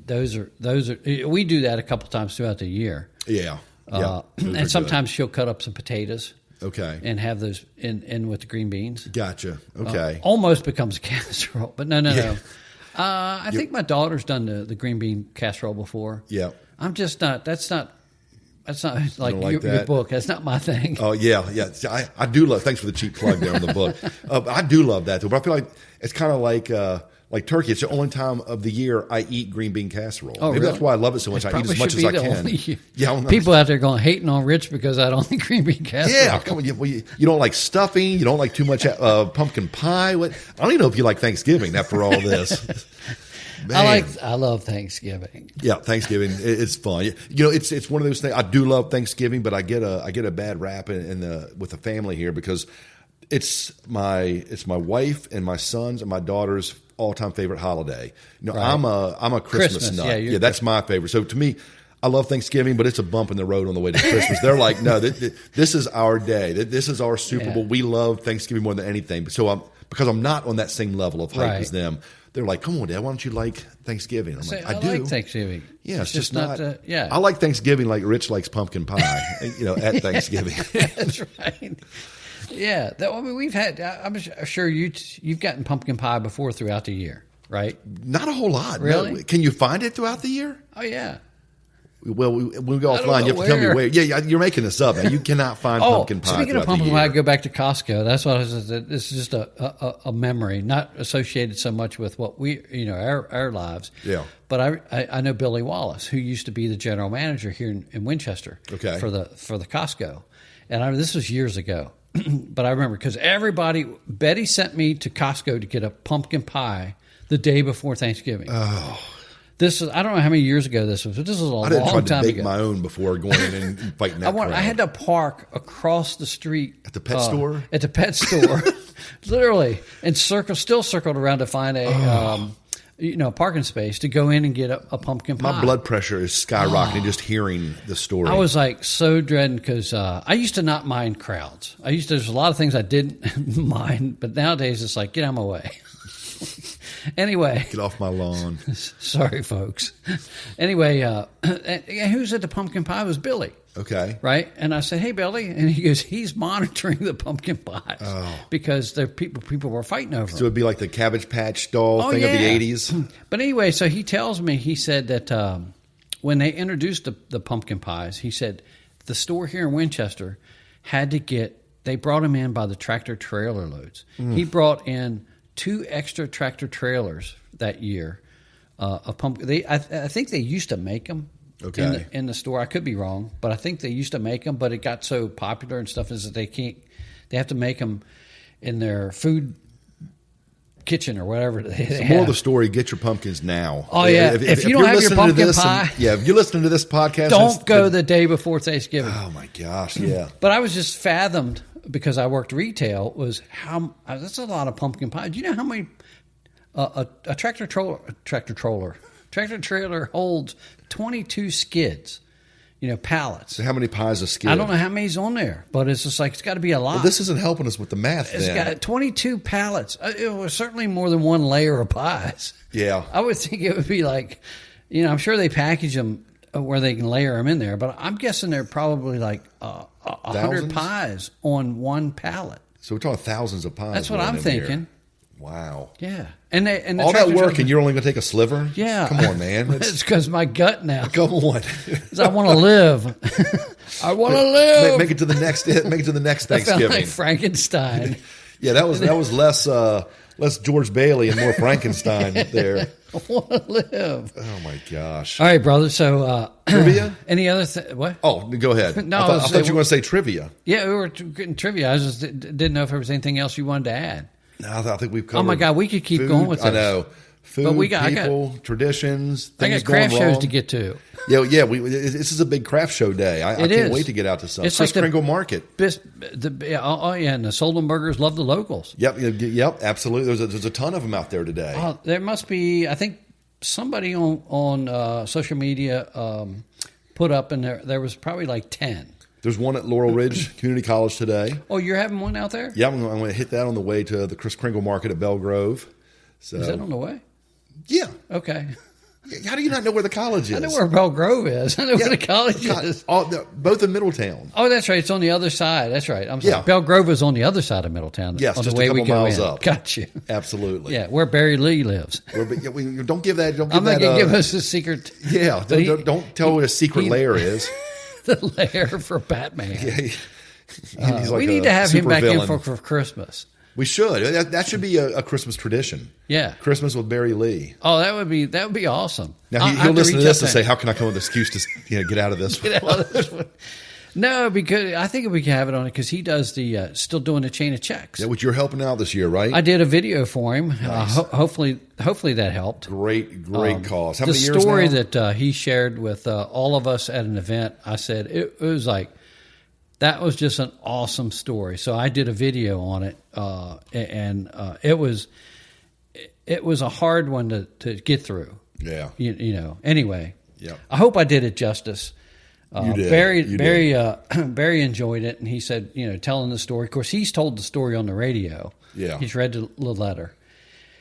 [SPEAKER 4] those are. We do that a couple times throughout the year.
[SPEAKER 3] Yeah.
[SPEAKER 4] And sometimes she'll cut up some potatoes.
[SPEAKER 3] Okay.
[SPEAKER 4] And have those in with the green beans.
[SPEAKER 3] Gotcha. Okay.
[SPEAKER 4] Almost becomes a casserole, but no. I think my daughter's done the green bean casserole before.
[SPEAKER 3] Yeah.
[SPEAKER 4] I'm just not. That's not like your book. That's not my thing.
[SPEAKER 3] Oh yeah. See, I do love. Thanks for the cheap plug there on the book. I do love that though. But I feel like it's kind of like turkey. It's the only time of the year I eat green bean casserole.
[SPEAKER 4] Oh,
[SPEAKER 3] Maybe
[SPEAKER 4] really?
[SPEAKER 3] That's why I love it so much. I eat as much as I can.
[SPEAKER 4] People out there going hating on Rich because I don't eat green bean casserole.
[SPEAKER 3] Yeah, come on. You don't like stuffing. You don't like too much pumpkin pie. I don't even know if you like Thanksgiving after all this.
[SPEAKER 4] I love Thanksgiving.
[SPEAKER 3] Yeah, Thanksgiving it's fun. It's one of those things. I do love Thanksgiving, but I get a bad rap with the family here because it's my wife and my sons and my daughter's all-time favorite holiday. Right. I'm a Christmas nut. Yeah, that's my favorite. So to me, I love Thanksgiving, but it's a bump in the road on the way to Christmas. They're like, no, this is our day. This is our Super Bowl. We love Thanksgiving more than anything. So because I'm not on that same level of hype as them. They're like, come on, Dad, why don't you like Thanksgiving? I'm like, I do.
[SPEAKER 4] I like Thanksgiving.
[SPEAKER 3] Yeah, it's just
[SPEAKER 4] not.
[SPEAKER 3] I like Thanksgiving like Rich likes pumpkin pie, at Thanksgiving.
[SPEAKER 4] That's right. Yeah. We've had, I'm sure you've gotten pumpkin pie before throughout the year, right?
[SPEAKER 3] Not a whole lot.
[SPEAKER 4] Really?
[SPEAKER 3] No. Can you find it throughout the year?
[SPEAKER 4] Oh, yeah.
[SPEAKER 3] Well, when we go offline, you have to tell me where. Yeah, you're making this up, man. You cannot find pumpkin pie.
[SPEAKER 4] Speaking of pumpkin pie, I go back to Costco. That's what I was. This is just a memory, not associated so much with what our lives.
[SPEAKER 3] Yeah.
[SPEAKER 4] But I know Billy Wallace, who used to be the general manager here in Winchester.
[SPEAKER 3] Okay.
[SPEAKER 4] For the Costco, and this was years ago, but I remember because Betty sent me to Costco to get a pumpkin pie the day before Thanksgiving.
[SPEAKER 3] Oh.
[SPEAKER 4] I don't know how many years ago this was, but this was a long time ago.
[SPEAKER 3] I didn't try to bake my own before going in and fighting that crowd.
[SPEAKER 4] I had to park across the street.
[SPEAKER 3] At the pet store?
[SPEAKER 4] At the pet store. Literally. And still circled around to find a parking space to go in and get a pumpkin pie.
[SPEAKER 3] My blood pressure is skyrocketing just hearing the story.
[SPEAKER 4] I was like so dreading because I used to not mind crowds. There's a lot of things I didn't mind, but nowadays it's like, get out of my way. Anyway.
[SPEAKER 3] Get off my lawn.
[SPEAKER 4] Sorry, folks. Anyway, who's at the pumpkin pie? It was Billy.
[SPEAKER 3] Okay.
[SPEAKER 4] Right? And I said, hey, Billy. And he goes, he's monitoring the pumpkin pies because there people were fighting over them.
[SPEAKER 3] So it would be like the Cabbage Patch doll thing of the 80s?
[SPEAKER 4] But anyway, so he tells me, he said that when they introduced the pumpkin pies, he said the store here in Winchester they brought them in by the tractor trailer loads. He brought in 2 extra tractor trailers that year of pumpkin. I think they used to make them in the store. I could be wrong, but I think they used to make them. But it got so popular and stuff is that they have to make them in their food kitchen or whatever.
[SPEAKER 3] More of the story: get your pumpkins now.
[SPEAKER 4] Oh yeah! If you don't have your pumpkin pie,
[SPEAKER 3] if you're listening to this podcast,
[SPEAKER 4] don't go the day before Thanksgiving.
[SPEAKER 3] Oh my gosh! Yeah.
[SPEAKER 4] But I was just fathomed. Because I worked retail, that's a lot of pumpkin pie. Do you know how many a tractor trailer holds 22 skids, pallets.
[SPEAKER 3] So how many pies a skid?
[SPEAKER 4] I don't know how many's on there, but it's just like it's got to be a lot.
[SPEAKER 3] Well, this isn't helping us with the math.
[SPEAKER 4] It's got 22 pallets. It was certainly more than one layer of pies.
[SPEAKER 3] Yeah,
[SPEAKER 4] I would think it would be like, I'm sure they package them where they can layer them in there, but I'm guessing they're probably like 100 pies on one pallet.
[SPEAKER 3] So we're talking thousands of pies.
[SPEAKER 4] That's what I'm thinking.
[SPEAKER 3] Wow.
[SPEAKER 4] Yeah. And
[SPEAKER 3] all that work and you're only going to take a sliver?
[SPEAKER 4] Yeah.
[SPEAKER 3] Come on, man.
[SPEAKER 4] It's because my gut now.
[SPEAKER 3] Come on.
[SPEAKER 4] I want to live. I want to live.
[SPEAKER 3] Make it to the next. Make it to the next Thanksgiving.
[SPEAKER 4] Like Frankenstein.
[SPEAKER 3] Yeah, that was less George Bailey and more Frankenstein there.
[SPEAKER 4] I want to live.
[SPEAKER 3] Oh my gosh!
[SPEAKER 4] All right, brother. So
[SPEAKER 3] trivia.
[SPEAKER 4] Any other what?
[SPEAKER 3] Oh, go ahead.
[SPEAKER 4] No,
[SPEAKER 3] I thought you were going to say trivia.
[SPEAKER 4] Yeah, we were getting trivia. I just didn't know if there was anything else you wanted to add.
[SPEAKER 3] No, I think we've covered.
[SPEAKER 4] Oh my God, we could keep
[SPEAKER 3] food,
[SPEAKER 4] going with this.
[SPEAKER 3] I know. Food,
[SPEAKER 4] but
[SPEAKER 3] people, traditions.
[SPEAKER 4] I got craft shows to get to.
[SPEAKER 3] Yeah. This is a big craft show day. I can't wait to get out to some. It's Kris Kringle Market.
[SPEAKER 4] And the Solon Burgers love the locals.
[SPEAKER 3] Yep, absolutely. There's a ton of them out there today.
[SPEAKER 4] There must be. I think somebody on social media put up, and there was probably like 10.
[SPEAKER 3] There's one at Laurel Ridge Community College today.
[SPEAKER 4] Oh, you're having one out there?
[SPEAKER 3] Yeah, I'm going to hit that on the way to the Kris Kringle Market at Belle Grove. So,
[SPEAKER 4] is that on the way?
[SPEAKER 3] Yeah.
[SPEAKER 4] Okay.
[SPEAKER 3] How do you not know where the college is?
[SPEAKER 4] I know where Belle Grove is. I know where the college is.
[SPEAKER 3] Both in Middletown.
[SPEAKER 4] Oh, that's right. It's on the other side. That's right. I'm sorry. Yeah. Belle Grove is on the other side of Middletown.
[SPEAKER 3] Yes,
[SPEAKER 4] on
[SPEAKER 3] just
[SPEAKER 4] the way
[SPEAKER 3] a couple
[SPEAKER 4] we go
[SPEAKER 3] miles
[SPEAKER 4] in.
[SPEAKER 3] up.
[SPEAKER 4] Got you.
[SPEAKER 3] Absolutely.
[SPEAKER 4] Yeah, where Barry Lee lives.
[SPEAKER 3] Don't give that.
[SPEAKER 4] I'm not going to give us a secret.
[SPEAKER 3] Yeah, don't tell what a secret lair is.
[SPEAKER 4] The lair for Batman.
[SPEAKER 3] Yeah, he's like
[SPEAKER 4] we need to have him back
[SPEAKER 3] villain.
[SPEAKER 4] in for Christmas.
[SPEAKER 3] We should. That should be a Christmas tradition.
[SPEAKER 4] Yeah,
[SPEAKER 3] Christmas with Barry Lee.
[SPEAKER 4] Oh, that would be awesome.
[SPEAKER 3] Now he'll listen to this and say, "How can I come with an excuse to get out of this?"
[SPEAKER 4] Get out of this one. No, because I think we can have it on it because he does the still doing the chain of checks.
[SPEAKER 3] Yeah, which you're helping out this year, right?
[SPEAKER 4] I did a video for him.
[SPEAKER 3] Nice.
[SPEAKER 4] Hopefully that helped.
[SPEAKER 3] Great cause. How
[SPEAKER 4] the
[SPEAKER 3] many years
[SPEAKER 4] story
[SPEAKER 3] now?
[SPEAKER 4] that he shared with all of us at an event, I said it was like that was just an awesome story. So I did a video on it, and it was a hard one to get through.
[SPEAKER 3] Yeah,
[SPEAKER 4] you know. Anyway,
[SPEAKER 3] yeah.
[SPEAKER 4] I hope I did it justice.
[SPEAKER 3] You did.
[SPEAKER 4] Barry enjoyed it, and he said, telling the story. Of course, he's told the story on the radio.
[SPEAKER 3] Yeah,
[SPEAKER 4] he's read the letter.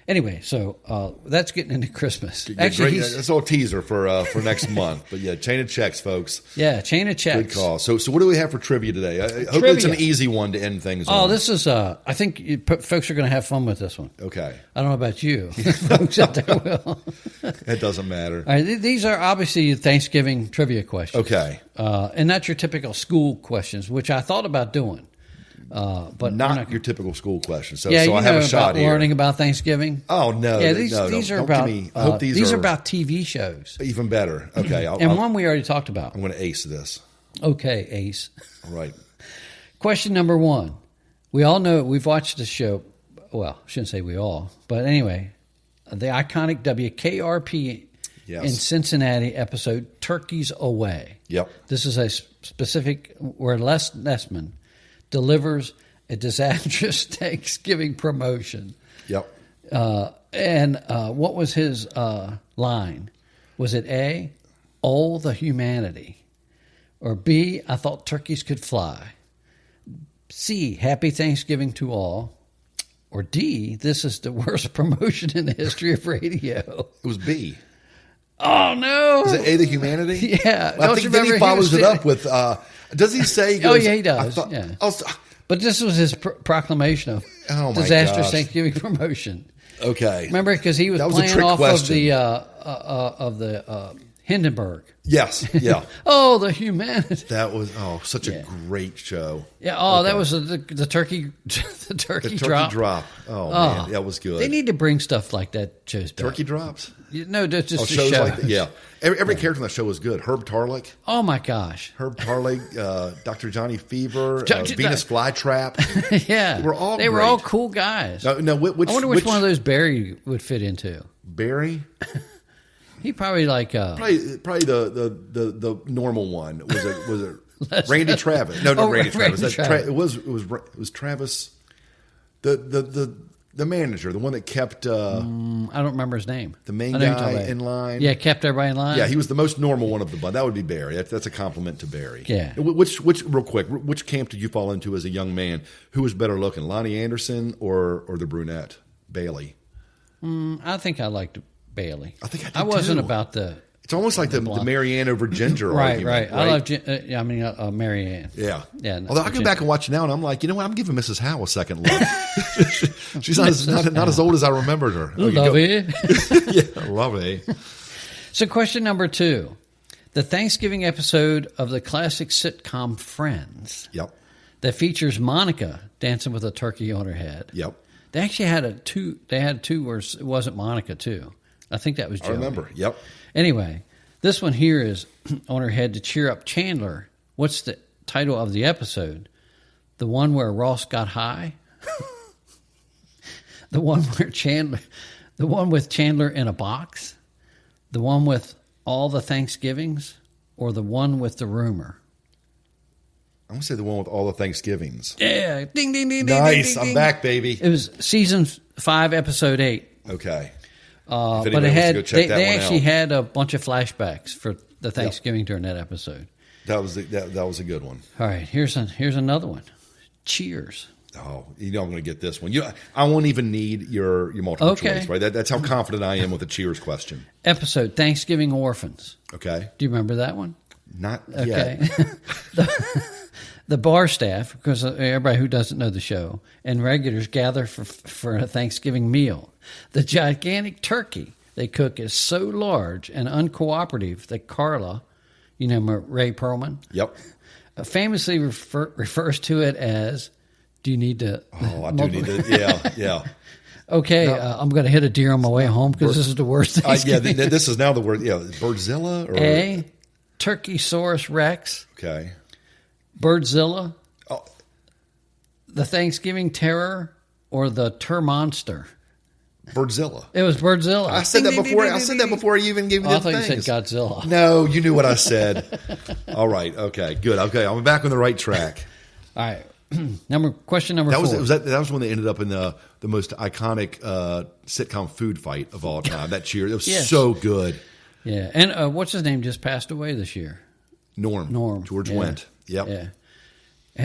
[SPEAKER 4] Anyway, so that's getting into Christmas. Actually,
[SPEAKER 3] that's a little teaser for next month. But yeah, chain of checks, folks.
[SPEAKER 4] Yeah, chain of checks.
[SPEAKER 3] Good call. So what do we have for trivia today? I hope it's an easy one to end things on.
[SPEAKER 4] Oh, this is. I think folks are going to have fun with this one.
[SPEAKER 3] Okay.
[SPEAKER 4] I don't know about you. Folks out there will.
[SPEAKER 3] It doesn't matter.
[SPEAKER 4] All right, these are obviously Thanksgiving trivia questions.
[SPEAKER 3] Okay.
[SPEAKER 4] And not your typical school questions, which I thought about doing. But
[SPEAKER 3] not your typical school question. So
[SPEAKER 4] I
[SPEAKER 3] have a shot
[SPEAKER 4] about
[SPEAKER 3] here.
[SPEAKER 4] Learning about Thanksgiving.
[SPEAKER 3] Oh no!
[SPEAKER 4] Yeah, these are about.
[SPEAKER 3] I hope
[SPEAKER 4] these are about TV shows.
[SPEAKER 3] Even better. Okay,
[SPEAKER 4] one we already talked about.
[SPEAKER 3] I'm going to ace this.
[SPEAKER 4] Okay, ace.
[SPEAKER 3] All right.
[SPEAKER 4] Question number 1. We all know we've watched the show. Well, I shouldn't say we all, but anyway, the iconic WKRP in Cincinnati episode "Turkeys Away."
[SPEAKER 3] Yep.
[SPEAKER 4] This is a specific where Les Nessman delivers a disastrous Thanksgiving promotion.
[SPEAKER 3] Yep.
[SPEAKER 4] And what was his line? Was it A, "Oh, the humanity"? Or B, "I thought turkeys could fly"? C, "Happy Thanksgiving to all"? Or D, "This is the worst promotion in the history of radio"?
[SPEAKER 3] It was B.
[SPEAKER 4] Oh, no.
[SPEAKER 3] Is it A, the humanity?
[SPEAKER 4] Yeah.
[SPEAKER 3] Well, I think then he follows it up with, does he say? He goes,
[SPEAKER 4] oh, yeah, he does. But this was his proclamation of disastrous Thanksgiving promotion.
[SPEAKER 3] Okay.
[SPEAKER 4] Remember, because he was playing off of the Hindenburg.
[SPEAKER 3] Yes. Yeah.
[SPEAKER 4] Oh, the humanity.
[SPEAKER 3] That was such a great show.
[SPEAKER 4] Yeah. Oh, that was the turkey. The turkey
[SPEAKER 3] drop. Oh man, that was good.
[SPEAKER 4] They need to bring stuff like that shows back.
[SPEAKER 3] Turkey drops.
[SPEAKER 4] No, just
[SPEAKER 3] shows
[SPEAKER 4] show.
[SPEAKER 3] like that. Yeah. Every character in that show was good. Herb Tarlick.
[SPEAKER 4] Oh my gosh.
[SPEAKER 3] Herb Tarlick, Dr. Johnny Fever, Venus Flytrap.
[SPEAKER 4] Yeah. They were all cool guys.
[SPEAKER 3] No,
[SPEAKER 4] I wonder which one of those Barry would fit into.
[SPEAKER 3] Barry?
[SPEAKER 4] He probably
[SPEAKER 3] probably the normal one. Was it Randy Travis? No, Randy Travis. It was Travis, the manager, the one that kept. I
[SPEAKER 4] don't remember his name.
[SPEAKER 3] The main guy in line.
[SPEAKER 4] Yeah, kept everybody in line.
[SPEAKER 3] Yeah, he was the most normal one of the bunch. That would be Barry. That's a compliment to Barry.
[SPEAKER 4] Yeah.
[SPEAKER 3] Which real quick, which camp did you fall into as a young man? Who was better looking, Lonnie Anderson or the brunette Bailey?
[SPEAKER 4] I think I liked Bailey.
[SPEAKER 3] I think I did
[SPEAKER 4] I wasn't
[SPEAKER 3] too.
[SPEAKER 4] about the
[SPEAKER 3] It's almost like the Marianne over Ginger
[SPEAKER 4] Right.
[SPEAKER 3] argument.
[SPEAKER 4] I love Marianne.
[SPEAKER 3] Yeah.
[SPEAKER 4] Yeah.
[SPEAKER 3] Although I go back and watch it now, and I'm like, you know what? I'm giving Mrs. Howe a second look. She's not as old as I remembered her.
[SPEAKER 4] Love it.
[SPEAKER 3] Yeah, love it.
[SPEAKER 4] So question number 2. The Thanksgiving episode of the classic sitcom Friends.
[SPEAKER 3] Yep.
[SPEAKER 4] That features Monica dancing with a turkey on her head.
[SPEAKER 3] Yep.
[SPEAKER 4] They actually had two where it wasn't Monica too. I think that was Joey.
[SPEAKER 3] I remember. Yep.
[SPEAKER 4] Anyway, this one here is on her head to cheer up Chandler. What's the title of the episode? The one where Ross got high? The one with Chandler in a box? The one with all the Thanksgivings? Or the one with the rumor?
[SPEAKER 3] I'm going to say the one with all the Thanksgivings.
[SPEAKER 4] Yeah. Ding, ding, ding,
[SPEAKER 3] nice.
[SPEAKER 4] ding, ding,
[SPEAKER 3] I'm back, baby.
[SPEAKER 4] It was season 5, episode 8.
[SPEAKER 3] Okay.
[SPEAKER 4] But they actually had a bunch of flashbacks for the Thanksgiving during that episode.
[SPEAKER 3] That was a good one.
[SPEAKER 4] All right, here's another one. Cheers.
[SPEAKER 3] Oh, you know I'm going to get this one. I won't even need your multiple choice, right? That's how confident I am with the Cheers question.
[SPEAKER 4] Episode Thanksgiving Orphans.
[SPEAKER 3] Okay.
[SPEAKER 4] Do you remember that one?
[SPEAKER 3] Not
[SPEAKER 4] okay.
[SPEAKER 3] yet.
[SPEAKER 4] The bar staff, because everybody who doesn't know the show, and regulars gather for a Thanksgiving meal. The gigantic turkey they cook is so large and uncooperative that Carla, you know Ray Perlman?
[SPEAKER 3] Yep.
[SPEAKER 4] Famously refers to it as, do you need to...
[SPEAKER 3] Oh, I do need to, yeah.
[SPEAKER 4] Okay, I'm going to hit a deer on my way home because this is the worst Thanksgiving.
[SPEAKER 3] This is now the word, Birdzilla? Or?
[SPEAKER 4] A, Turkeysaurus Rex.
[SPEAKER 3] Okay.
[SPEAKER 4] Birdzilla, the Thanksgiving Terror, or the Monster?
[SPEAKER 3] Birdzilla.
[SPEAKER 4] It was Birdzilla.
[SPEAKER 3] I said that before. I said that before you even gave me the things.
[SPEAKER 4] I thought you said Godzilla.
[SPEAKER 3] No, you knew what I said. All right. Okay. Good. Okay. I'm back on the right track.
[SPEAKER 4] All right. Question number 4.
[SPEAKER 3] That was when they ended up in the most iconic sitcom food fight of all time. That cheer. It was so good.
[SPEAKER 4] Yeah. And what's his name just passed away this year?
[SPEAKER 3] Norm. George Wendt. Yep.
[SPEAKER 4] Yeah.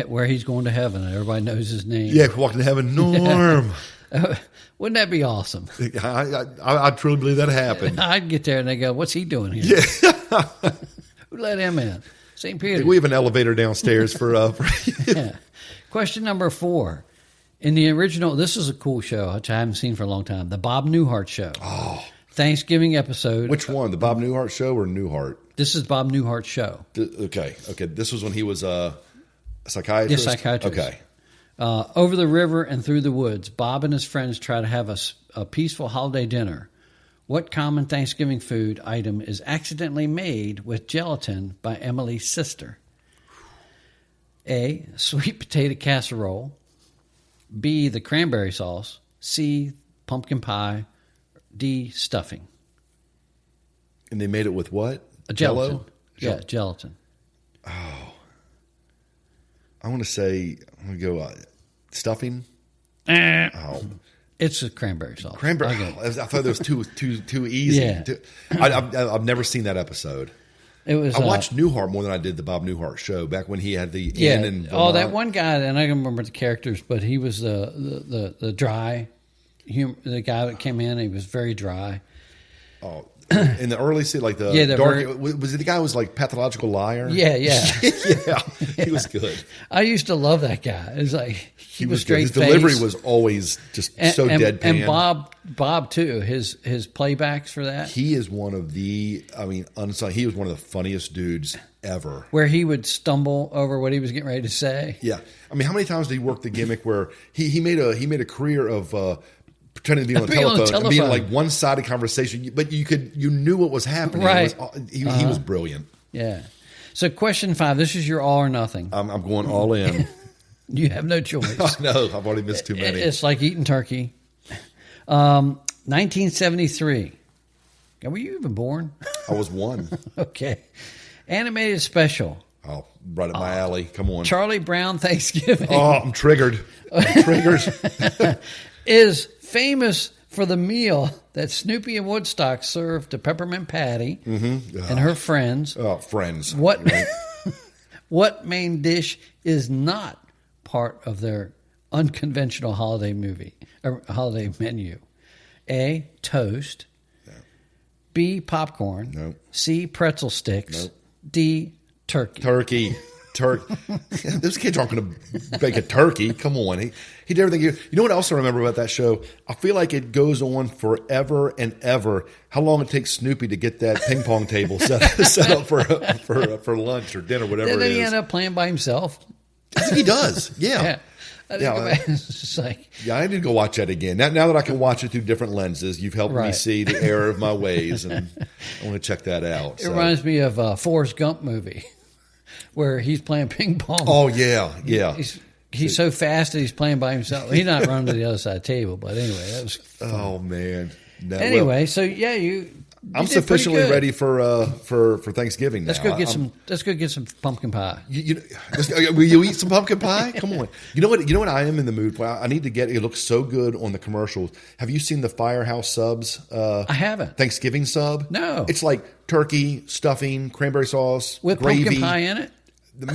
[SPEAKER 4] Where he's going to heaven. Everybody knows his name.
[SPEAKER 3] Yeah, walking to heaven. Norm.
[SPEAKER 4] Wouldn't that be awesome?
[SPEAKER 3] I truly believe that happened.
[SPEAKER 4] I'd get there and they go, what's he doing here?
[SPEAKER 3] Yeah.
[SPEAKER 4] Who let him in? St. Peter.
[SPEAKER 3] We have an elevator downstairs for
[SPEAKER 4] yeah. Question number 4. In the original, this is a cool show, which I haven't seen for a long time, the Bob Newhart Show.
[SPEAKER 3] Oh.
[SPEAKER 4] Thanksgiving episode.
[SPEAKER 3] Which one? The Bob Newhart Show or Newhart?
[SPEAKER 4] This is Bob Newhart's show.
[SPEAKER 3] Okay. This was when he was a psychiatrist?
[SPEAKER 4] Yes, psychiatrist.
[SPEAKER 3] Okay.
[SPEAKER 4] Over the river and through the woods, Bob and his friends try to have a peaceful holiday dinner. What common Thanksgiving food item is accidentally made with gelatin by Emily's sister? A, sweet potato casserole. B, the cranberry sauce. C, pumpkin pie. D, stuffing.
[SPEAKER 3] And they made it with what?
[SPEAKER 4] Gelatin. Yeah, gelatin.
[SPEAKER 3] Oh. I want to go stuffing. Oh.
[SPEAKER 4] It's a cranberry sauce.
[SPEAKER 3] Cranberry. I thought it was too easy.
[SPEAKER 4] Yeah.
[SPEAKER 3] I've never seen that episode.
[SPEAKER 4] It was.
[SPEAKER 3] I watched Newhart more than I did the Bob Newhart Show back when he had the
[SPEAKER 4] inn
[SPEAKER 3] in
[SPEAKER 4] Vermont. That one guy, and I don't remember the characters, but he was the dry humor, the guy that came in. He was very dry.
[SPEAKER 3] Oh. In the early scene, like the dark, was it the guy who was like pathological liar?
[SPEAKER 4] Yeah.
[SPEAKER 3] Yeah, he was good.
[SPEAKER 4] I used to love that guy. It was like he was straight.
[SPEAKER 3] His delivery was always just so deadpan.
[SPEAKER 4] And Bob too. His playbacks for that.
[SPEAKER 3] He is one of the. Unsung. He was one of the funniest dudes ever.
[SPEAKER 4] Where he would stumble over what he was getting ready to say.
[SPEAKER 3] Yeah, how many times did he work the gimmick where he made a career of. Pretending to be on the telephone and being like one-sided conversation, but you knew what was happening.
[SPEAKER 4] Right.
[SPEAKER 3] He was brilliant.
[SPEAKER 4] Yeah. So question 5, this is your all or nothing.
[SPEAKER 3] I'm going all in.
[SPEAKER 4] You have no choice.
[SPEAKER 3] No, I've already missed too many.
[SPEAKER 4] It's like eating turkey. 1973. Were you even born?
[SPEAKER 3] I was 1.
[SPEAKER 4] Okay. Animated special.
[SPEAKER 3] Oh, right up my alley. Come on.
[SPEAKER 4] Charlie Brown Thanksgiving.
[SPEAKER 3] Oh, I'm triggered.
[SPEAKER 4] Is famous for the meal that Snoopy and Woodstock served to Peppermint Patty and her friends.
[SPEAKER 3] Oh, friends.
[SPEAKER 4] What what main dish is not part of their unconventional holiday menu? A, toast. Yeah. B, popcorn.
[SPEAKER 3] Nope.
[SPEAKER 4] C, pretzel sticks.
[SPEAKER 3] Nope.
[SPEAKER 4] D, turkey.
[SPEAKER 3] Turkey. Those kids aren't going to bake a turkey. Come on. He did everything. You know what else I remember about that show? I feel like it goes on forever and ever. How long it takes Snoopy to get that ping pong table set up for lunch or dinner, whatever
[SPEAKER 4] Didn't
[SPEAKER 3] it is.
[SPEAKER 4] he end up playing by himself?
[SPEAKER 3] I think he does. Yeah.
[SPEAKER 4] It's just like,
[SPEAKER 3] Yeah, I need to go watch that again. Now that I can watch it through different lenses, you've helped me
[SPEAKER 4] Right.
[SPEAKER 3] see the error of my ways, and I want to check that out.
[SPEAKER 4] it reminds me of a Forrest Gump movie where he's playing ping pong.
[SPEAKER 3] Oh, yeah.
[SPEAKER 4] He's so fast that he's playing by himself. He's not running to the other side of the table, but anyway, that was fun.
[SPEAKER 3] Oh, man. No,
[SPEAKER 4] Anyway, so yeah,
[SPEAKER 3] I'm
[SPEAKER 4] did pretty
[SPEAKER 3] sufficiently
[SPEAKER 4] good.
[SPEAKER 3] ready for Thanksgiving now.
[SPEAKER 4] Let's go get some pumpkin pie.
[SPEAKER 3] Will you eat some pumpkin pie? Come on. You know what I am in the mood for? I need to get. It looks so good on the commercials. Have you seen the Firehouse subs?
[SPEAKER 4] I haven't.
[SPEAKER 3] Thanksgiving sub.
[SPEAKER 4] No.
[SPEAKER 3] It's like turkey, stuffing, cranberry sauce,
[SPEAKER 4] With
[SPEAKER 3] gravy.
[SPEAKER 4] pumpkin pie in it?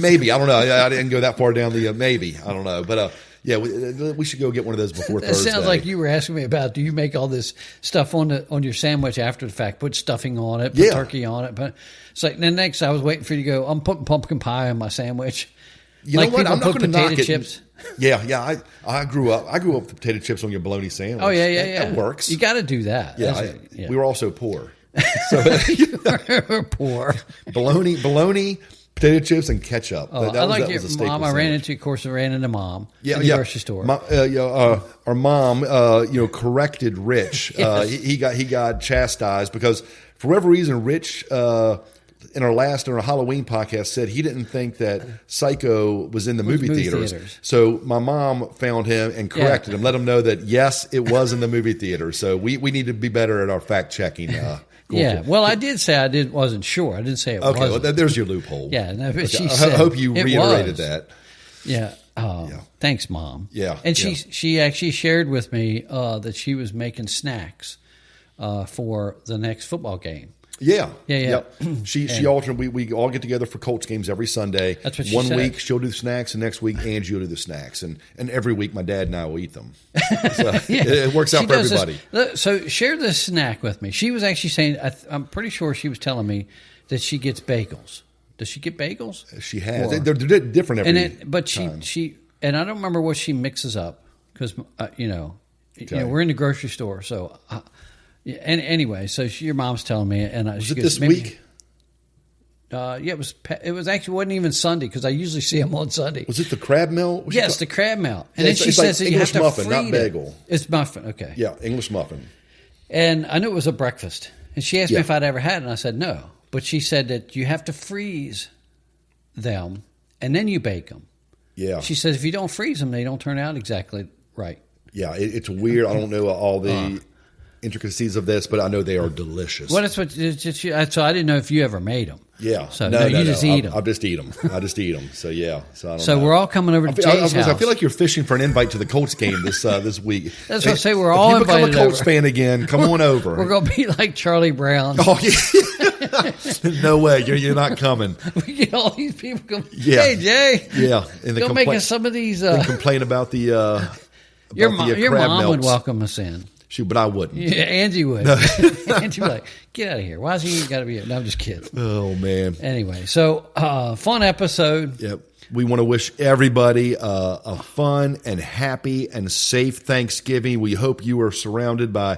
[SPEAKER 3] Maybe, I don't know. I didn't go that far down the maybe. I don't know, but yeah, we should go get one of those before
[SPEAKER 4] That
[SPEAKER 3] Thursday.
[SPEAKER 4] sounds like you were asking me about. Do you make all this stuff on your sandwich after the fact? Put stuffing on it, put turkey on it. But it's like then next, I was waiting for you to go. I'm putting pumpkin pie on my sandwich.
[SPEAKER 3] You know what?
[SPEAKER 4] People
[SPEAKER 3] I'm not
[SPEAKER 4] put
[SPEAKER 3] going to knock
[SPEAKER 4] potato
[SPEAKER 3] it.
[SPEAKER 4] chips.
[SPEAKER 3] Yeah. I grew up with the potato chips on your bologna sandwich.
[SPEAKER 4] Oh yeah.
[SPEAKER 3] That works.
[SPEAKER 4] You got to do that.
[SPEAKER 3] Yeah, we were also poor. So
[SPEAKER 4] We're poor.
[SPEAKER 3] bologna, potato chips, and ketchup.
[SPEAKER 4] Oh,
[SPEAKER 3] that
[SPEAKER 4] I like
[SPEAKER 3] was
[SPEAKER 4] your
[SPEAKER 3] a staple
[SPEAKER 4] mom. I ran into mom in the grocery store.
[SPEAKER 3] Our mom, corrected Rich.
[SPEAKER 4] Yes.
[SPEAKER 3] He got chastised because for whatever reason, Rich in our Halloween podcast said he didn't think that Psycho was in the movie theaters. So my mom found him and corrected him, let him know that yes, it was in the movie theater. So we need to be better at our fact checking.
[SPEAKER 4] Well, I did say I wasn't sure. I didn't say it wasn't.
[SPEAKER 3] Okay, well, there's your loophole.
[SPEAKER 4] Yeah, no, but she
[SPEAKER 3] I
[SPEAKER 4] said
[SPEAKER 3] hope you reiterated
[SPEAKER 4] was.
[SPEAKER 3] that.
[SPEAKER 4] Yeah. Thanks, Mom.
[SPEAKER 3] Yeah.
[SPEAKER 4] And she actually shared with me that she was making snacks for the next football game.
[SPEAKER 3] Yeah.
[SPEAKER 4] Yep.
[SPEAKER 3] She alternate. We all get together for Colts games every Sunday.
[SPEAKER 4] That's what she
[SPEAKER 3] One
[SPEAKER 4] said.
[SPEAKER 3] week she'll do the snacks, and next week Angie will do the snacks, and every week my dad and I will eat them. So it works out
[SPEAKER 4] She
[SPEAKER 3] for
[SPEAKER 4] does
[SPEAKER 3] everybody.
[SPEAKER 4] So share this snack with me. She was actually saying, I'm pretty sure she was telling me that she gets bagels. Does she get bagels?
[SPEAKER 3] She has.
[SPEAKER 4] Or-
[SPEAKER 3] They're different every
[SPEAKER 4] But
[SPEAKER 3] time.
[SPEAKER 4] she and I don't remember what she mixes up because we're in the grocery store. So and anyway, so your mom's telling me, and
[SPEAKER 3] Was
[SPEAKER 4] she
[SPEAKER 3] it
[SPEAKER 4] goes,
[SPEAKER 3] this week?
[SPEAKER 4] It was actually wasn't even Sunday because I usually see them on Sunday.
[SPEAKER 3] Was it the crab melt?
[SPEAKER 4] Yes, the crab melt. And
[SPEAKER 3] Yeah,
[SPEAKER 4] then she
[SPEAKER 3] it's like
[SPEAKER 4] says that you have
[SPEAKER 3] English
[SPEAKER 4] to
[SPEAKER 3] muffin, not
[SPEAKER 4] freeze
[SPEAKER 3] bagel.
[SPEAKER 4] it. It's muffin, okay.
[SPEAKER 3] Yeah, English muffin.
[SPEAKER 4] And I knew it was a breakfast. And she asked me
[SPEAKER 3] Yeah.
[SPEAKER 4] if I'd ever had it, and I said no. But she said that you have to freeze them, and then you bake them.
[SPEAKER 3] Yeah.
[SPEAKER 4] She says if you don't freeze them, they don't turn out exactly right.
[SPEAKER 3] Yeah, it's weird. I don't know all the intricacies of this, but I know they are delicious.
[SPEAKER 4] Well, that's what. So I didn't know if you ever made them.
[SPEAKER 3] Yeah.
[SPEAKER 4] So
[SPEAKER 3] no,
[SPEAKER 4] you just eat them.
[SPEAKER 3] I just eat them. So yeah. So I don't
[SPEAKER 4] So
[SPEAKER 3] know.
[SPEAKER 4] we're all coming over to Jay's house.
[SPEAKER 3] I feel like you're fishing for an invite to the Colts game this week.
[SPEAKER 4] That's what I say. We're all
[SPEAKER 3] if you become
[SPEAKER 4] invited
[SPEAKER 3] a Colts
[SPEAKER 4] over.
[SPEAKER 3] fan again, come on over.
[SPEAKER 4] We're going to be like Charlie Brown.
[SPEAKER 3] Oh yeah. No way. You're not coming.
[SPEAKER 4] We get all these people come.
[SPEAKER 3] Yeah.
[SPEAKER 4] Hey Jay.
[SPEAKER 3] Yeah. And
[SPEAKER 4] Go make us some of these.
[SPEAKER 3] complain about the.
[SPEAKER 4] Your
[SPEAKER 3] crab
[SPEAKER 4] mom would
[SPEAKER 3] melts.
[SPEAKER 4] welcome us in.
[SPEAKER 3] But I wouldn't.
[SPEAKER 4] Yeah, Angie would. Angie would be like, get out of here. Why has he got to be here? No, I'm just kidding.
[SPEAKER 3] Oh man.
[SPEAKER 4] Anyway, so fun episode.
[SPEAKER 3] Yep. We want to wish everybody a fun and happy and safe Thanksgiving. We hope you are surrounded by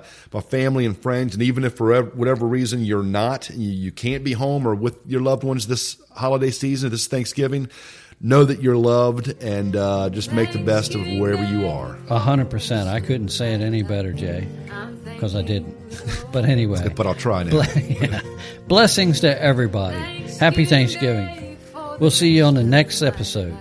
[SPEAKER 3] family and friends. And even if for whatever reason you're not, you can't be home or with your loved ones this holiday season, this Thanksgiving, know that you're loved and just make the best of wherever you are.
[SPEAKER 4] 100%. I couldn't say it any better, Jay, because I didn't. But anyway.
[SPEAKER 3] But I'll try now.
[SPEAKER 4] Blessings to everybody. Happy Thanksgiving. We'll see you on the next episode.